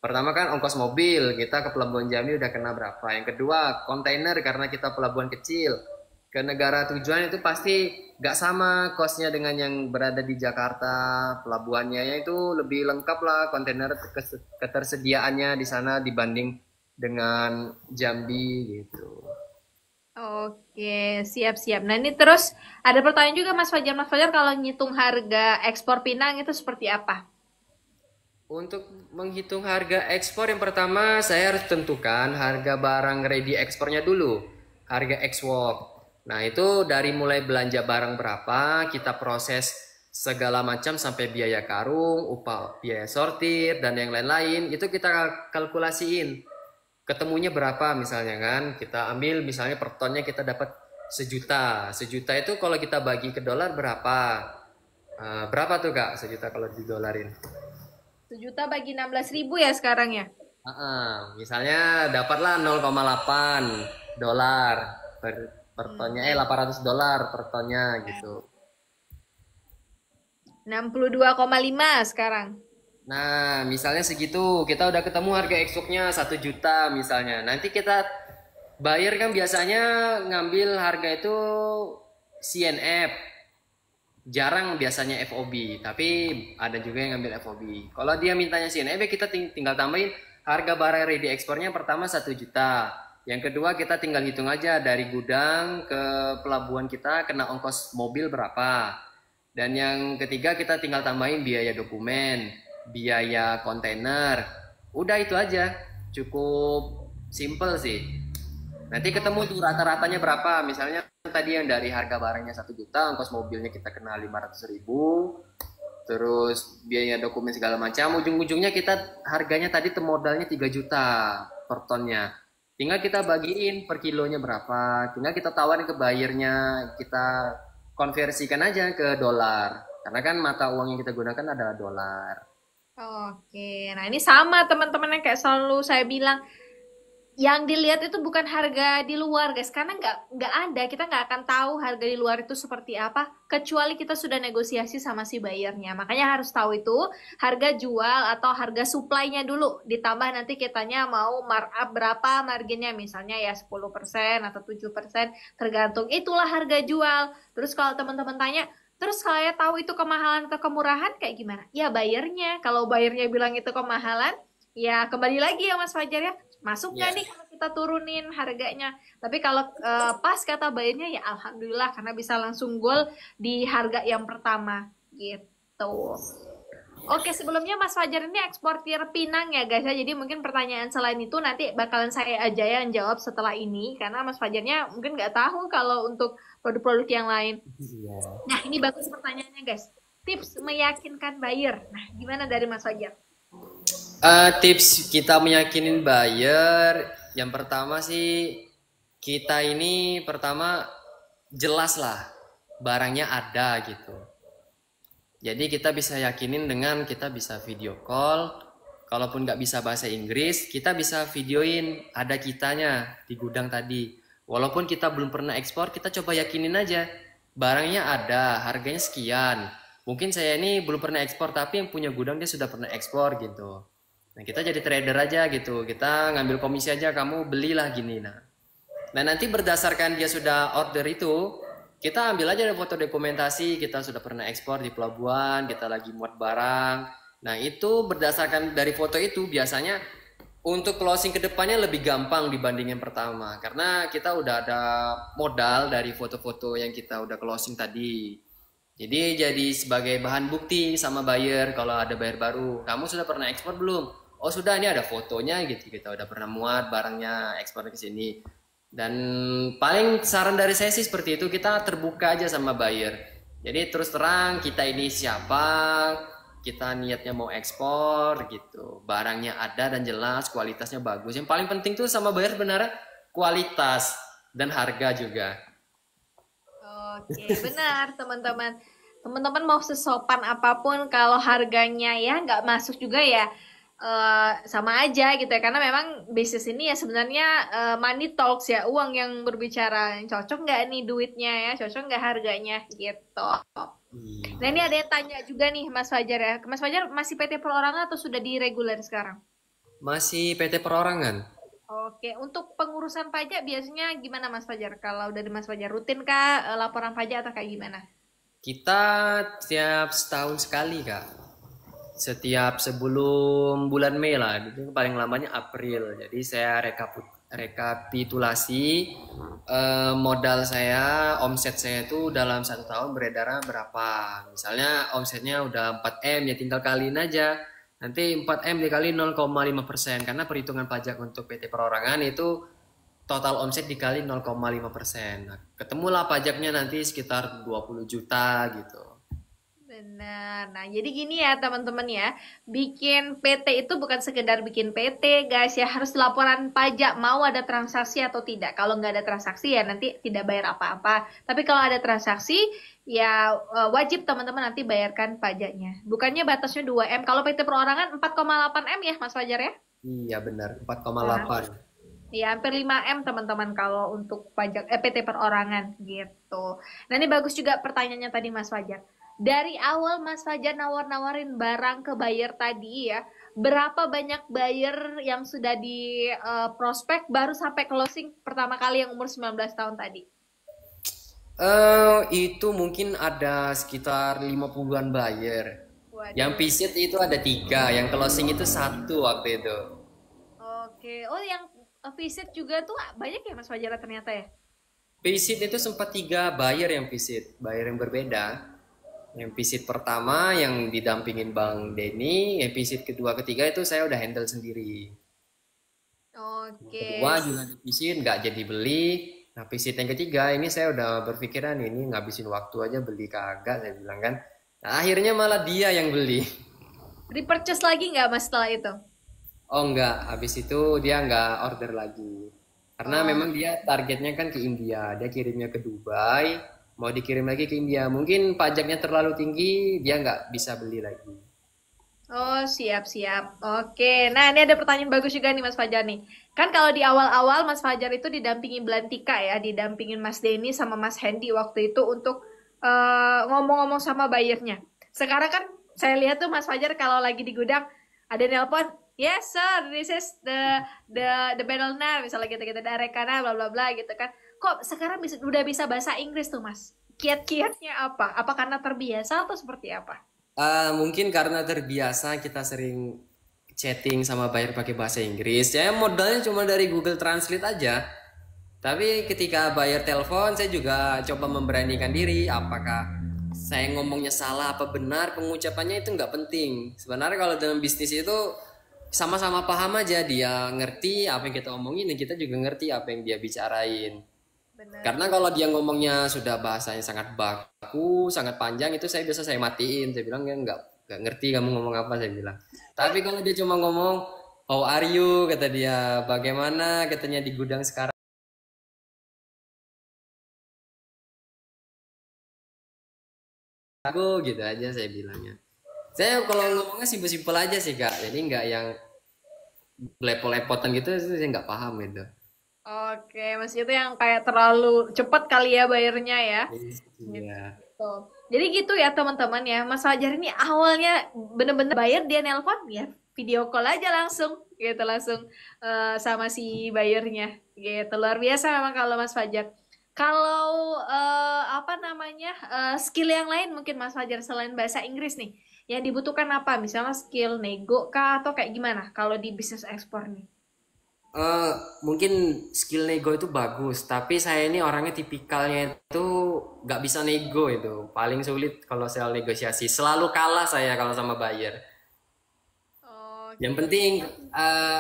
Pertama kan ongkos mobil, kita ke Pelabuhan Jambi udah kena berapa. Yang kedua, kontainer karena kita pelabuhan kecil. Ke negara tujuan itu pasti gak sama costnya dengan yang berada di Jakarta. Pelabuhannya itu lebih lengkap lah, kontainer ketersediaannya di sana dibanding dengan Jambi gitu. Oke, siap-siap. Nah, ini terus ada pertanyaan juga Mas Fajar. Mas Fajar kalau ngitung harga ekspor Pinang itu seperti apa? Untuk menghitung harga ekspor yang pertama saya harus tentukan harga barang ready ekspornya dulu, harga export. Nah itu dari mulai belanja barang berapa, kita proses segala macam sampai biaya karung, upah, biaya sortir dan yang lain-lain itu kita kalkulasiin. Ketemunya berapa misalnya kan, kita ambil misalnya per tonnya kita dapat sejuta. Sejuta itu kalau kita bagi ke dolar berapa? Berapa tuh Kak sejuta kalau didolarin? Sejuta bagi 16.000 ya sekarang ya. Misalnya dapatlah 0,8 dolar per tonnya, 800 dolar per tonnya gitu. 62,5 sekarang. Nah, misalnya segitu, kita udah ketemu harga ekspornya 1 juta misalnya. Nanti kita bayar kan biasanya ngambil harga itu CNF. Jarang biasanya FOB, tapi ada juga yang ngambil FOB. Kalau dia mintanya CNF, kita tinggal tambahin harga barang ready ekspornya pertama 1 juta. Yang kedua kita tinggal hitung aja dari gudang ke pelabuhan kita kena ongkos mobil berapa. Dan yang ketiga kita tinggal tambahin biaya dokumen, biaya kontainer. Udah itu aja, cukup simple sih. Nanti ketemu tuh rata-ratanya berapa. Misalnya tadi yang dari harga barangnya 1 juta, ongkos mobilnya kita kena 500.000, terus biaya dokumen segala macam. Ujung-ujungnya kita harganya tadi modalnya 3 juta per tonnya. Tinggal kita bagiin per kilonya berapa. Tinggal kita tawarin ke buyernya, kita konversikan aja ke dolar. Karena kan mata uang yang kita gunakan adalah dolar. Oke, nah ini sama teman-teman yang kayak selalu saya bilang, yang dilihat itu bukan harga di luar guys, karena nggak ada, kita nggak akan tahu harga di luar itu seperti apa kecuali kita sudah negosiasi sama si buyernya. Makanya harus tahu itu harga jual atau harga supply-nya dulu, ditambah nanti kitanya mau markup berapa marginnya, misalnya ya 10% atau 7%, tergantung, itulah harga jual. Terus kalau teman-teman tanya, terus saya tahu itu kemahalan atau kemurahan kayak gimana? Ya buyernya, kalau buyernya bilang itu kemahalan, ya kembali lagi ya Mas Fajar ya, masuk nggak nih kalau kita turunin harganya. Tapi kalau pas kata bayarnya ya alhamdulillah, karena bisa langsung goal di harga yang pertama gitu. Oke, sebelumnya Mas Fajar ini eksportir pinang ya guys ya. Jadi mungkin pertanyaan selain itu nanti bakalan saya aja yang jawab setelah ini, karena Mas Fajarnya mungkin nggak tahu kalau untuk produk-produk yang lain. Nah ini bagus pertanyaannya guys. Tips meyakinkan buyer. Nah gimana dari Mas Fajar? Tips kita meyakinin buyer, yang pertama sih kita ini pertama jelas lah barangnya ada gitu. Jadi kita bisa yakinin dengan kita bisa video call. Kalaupun nggak bisa bahasa Inggris, kita bisa videoin ada kitanya di gudang tadi. Walaupun kita belum pernah ekspor, kita coba yakinin aja barangnya ada, harganya sekian. Mungkin saya ini belum pernah ekspor, tapi yang punya gudang dia sudah pernah ekspor gitu. Nah kita jadi trader aja gitu, kita ngambil komisi aja, kamu belilah gini. Nah nanti berdasarkan dia sudah order itu, kita ambil aja foto dokumentasi, kita sudah pernah ekspor di pelabuhan, kita lagi muat barang. Nah itu berdasarkan dari foto itu biasanya untuk closing kedepannya lebih gampang dibanding yang pertama. Karena kita udah ada modal dari foto-foto yang kita udah closing tadi. Jadi sebagai bahan bukti sama buyer, kalau ada buyer baru, kamu sudah pernah ekspor belum? Oh sudah, ini ada fotonya gitu, kita udah pernah muat barangnya ekspor ke sini. Dan paling saran dari saya sih seperti itu, kita terbuka aja sama buyer. Jadi terus terang kita ini siapa, kita niatnya mau ekspor gitu, barangnya ada dan jelas, kualitasnya bagus. Yang paling penting tuh sama buyer sebenarnya kualitas dan harga juga. Oke, benar teman-teman. Teman-teman mau sesopan apapun, kalau harganya ya nggak masuk juga ya sama aja gitu ya. Karena memang bisnis ini ya sebenarnya money talks ya, uang yang berbicara. Cocok nggak nih duitnya ya, cocok nggak harganya gitu. Nah ini ada yang tanya juga nih Mas Fajar ya. Mas Fajar masih PT Perorangan atau sudah di reguler sekarang? Masih PT Perorangan. Oke, untuk pengurusan pajak biasanya gimana Mas Fajar? Kalau dari Mas Fajar rutin kah laporan pajak atau kayak gimana? Kita tiap setahun sekali Kak. Setiap sebelum bulan Mei lah, itu paling lamanya April. Jadi saya rekapitulasi modal saya, omset saya itu dalam 1 tahun beredar berapa. Misalnya omsetnya udah 4M, ya tinggal kaliin aja. Nanti 4M dikali 0,5%, karena perhitungan pajak untuk PT perorangan itu total omset dikali 0,5%. Nah, ketemulah pajaknya nanti sekitar 20 juta gitu. Benar. Nah, jadi gini ya teman-teman ya, bikin PT itu bukan sekedar bikin PT, guys ya, harus laporan pajak mau ada transaksi atau tidak. Kalau nggak ada transaksi ya nanti tidak bayar apa-apa. Tapi kalau ada transaksi, ya wajib teman-teman nanti bayarkan pajaknya. Bukannya batasnya 2M. Kalau PT perorangan 4,8M ya, Mas Fajar ya? Iya benar, Nah, 4,8. ya hampir 5M teman-teman kalau untuk pajak PT perorangan gitu. Nah, ini bagus juga pertanyaannya tadi Mas Fajar. Dari awal Mas Fajar nawar-nawarin barang ke buyer tadi ya, berapa banyak buyer yang sudah di prospek baru sampai closing pertama kali yang umur 19 tahun tadi? Itu mungkin ada sekitar 50-an buyer. Yang Waduh. visit itu ada 3, yang closing itu satu waktu itu. Oke. Oh, yang visit juga tuh banyak ya Mas Fajar ternyata ya? Visit itu sempat 3 buyer yang visit, buyer yang berbeda. Yang visit pertama yang didampingin Bang Denny, yang visit kedua ketiga itu saya udah handle sendiri. Yang kedua Oke. juga di visit nggak jadi beli. Nah visit yang ketiga ini saya udah berpikiran ini ngabisin waktu aja beli kagak saya bilang kan. Nah, akhirnya malah dia yang beli. Repurchase lagi nggak Mas setelah itu? Oh enggak, habis itu dia nggak order lagi. Karena Oh. memang dia targetnya kan ke India, dia kirimnya ke Dubai, mau dikirim lagi ke India. Mungkin pajaknya terlalu tinggi, dia nggak bisa beli lagi. Oh, siap-siap. Oke. Nah, ini ada pertanyaan bagus juga nih Mas Fajar nih. Kan kalau di awal-awal Mas Fajar itu didampingin Belantika ya, didampingin Mas Denny sama Mas Hendy waktu itu untuk ngomong-ngomong sama buyernya. Sekarang kan saya lihat tuh Mas Fajar kalau lagi di gudang ada nelpon, "Yes, sir, this is the Bedelnar," misalnya gitu-gitu dari Rekana bla bla bla gitu kan. Kok sekarang udah bisa bahasa Inggris tuh, Mas? Kiat-kiatnya apa? Apa karena terbiasa atau seperti apa? Mungkin karena terbiasa kita sering chatting sama buyer pakai bahasa Inggris. Ya modalnya cuma dari Google Translate aja. Tapi ketika buyer telepon, saya juga coba memberanikan diri. Apakah saya ngomongnya salah apa benar, pengucapannya itu nggak penting. Sebenarnya kalau dalam bisnis itu sama-sama paham aja. Dia ngerti apa yang kita omongin, dan kita juga ngerti apa yang dia bicarain. Bener. Karena kalau dia ngomongnya sudah bahasanya sangat baku, sangat panjang, itu saya biasa saya matiin. Saya bilang ya nggak ngerti kamu ngomong apa, saya bilang. Tapi kalau dia cuma ngomong how are you, kata dia, bagaimana katanya di gudang sekarang, aku gitu aja saya bilangnya. Saya kalau ngomongnya simpel-simpel aja sih kak, jadi nggak yang lepot-lepotan gitu, itu saya nggak paham gitu. Oke, Mas itu yang kayak terlalu cepat kali ya bayarnya ya. Iya. Gitu. Jadi gitu ya teman-teman ya. Mas Fajar ini awalnya bener-bener bayar dia nelpon ya video call aja langsung gitu langsung sama si bayarnya gitu. Luar biasa memang kalau Mas Fajar. Kalau apa namanya skill yang lain mungkin Mas Fajar selain bahasa Inggris nih yang dibutuhkan apa? Misalnya skill nego kah atau kayak gimana kalau di bisnis ekspor nih? Eh, Mungkin skill nego itu bagus, tapi saya ini orangnya tipikalnya itu nggak bisa nego itu. Paling sulit kalau soal negosiasi. Selalu kalah saya kalau sama buyer. Yang Oke. penting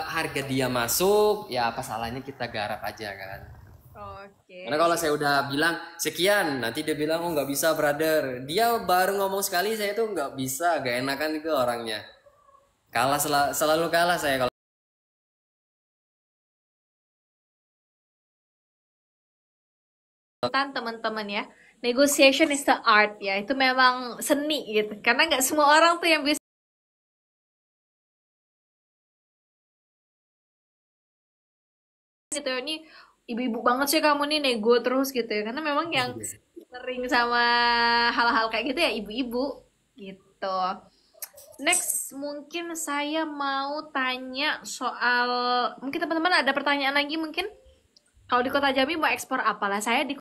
harga dia masuk, ya apa salahnya kita garap aja kan. Karena Oke, kalau siap. saya udah bilang sekian, nanti dia bilang oh nggak bisa brother. Dia baru ngomong sekali, saya tuh nggak bisa, gak enakan itu orangnya. Kalah selalu kalah saya kalau. Teman-teman ya, negotiation is the art ya, itu memang seni gitu. Karena nggak semua orang tuh yang bisa gitu. Ini ibu-ibu banget sih kamu nih nego terus gitu ya. Karena memang yang sering sama hal-hal kayak gitu ya ibu-ibu gitu. Next, mungkin saya mau tanya soal, mungkin teman-teman ada pertanyaan lagi mungkin? Kalau di Kota Jambi mau ekspor apalah? Saya di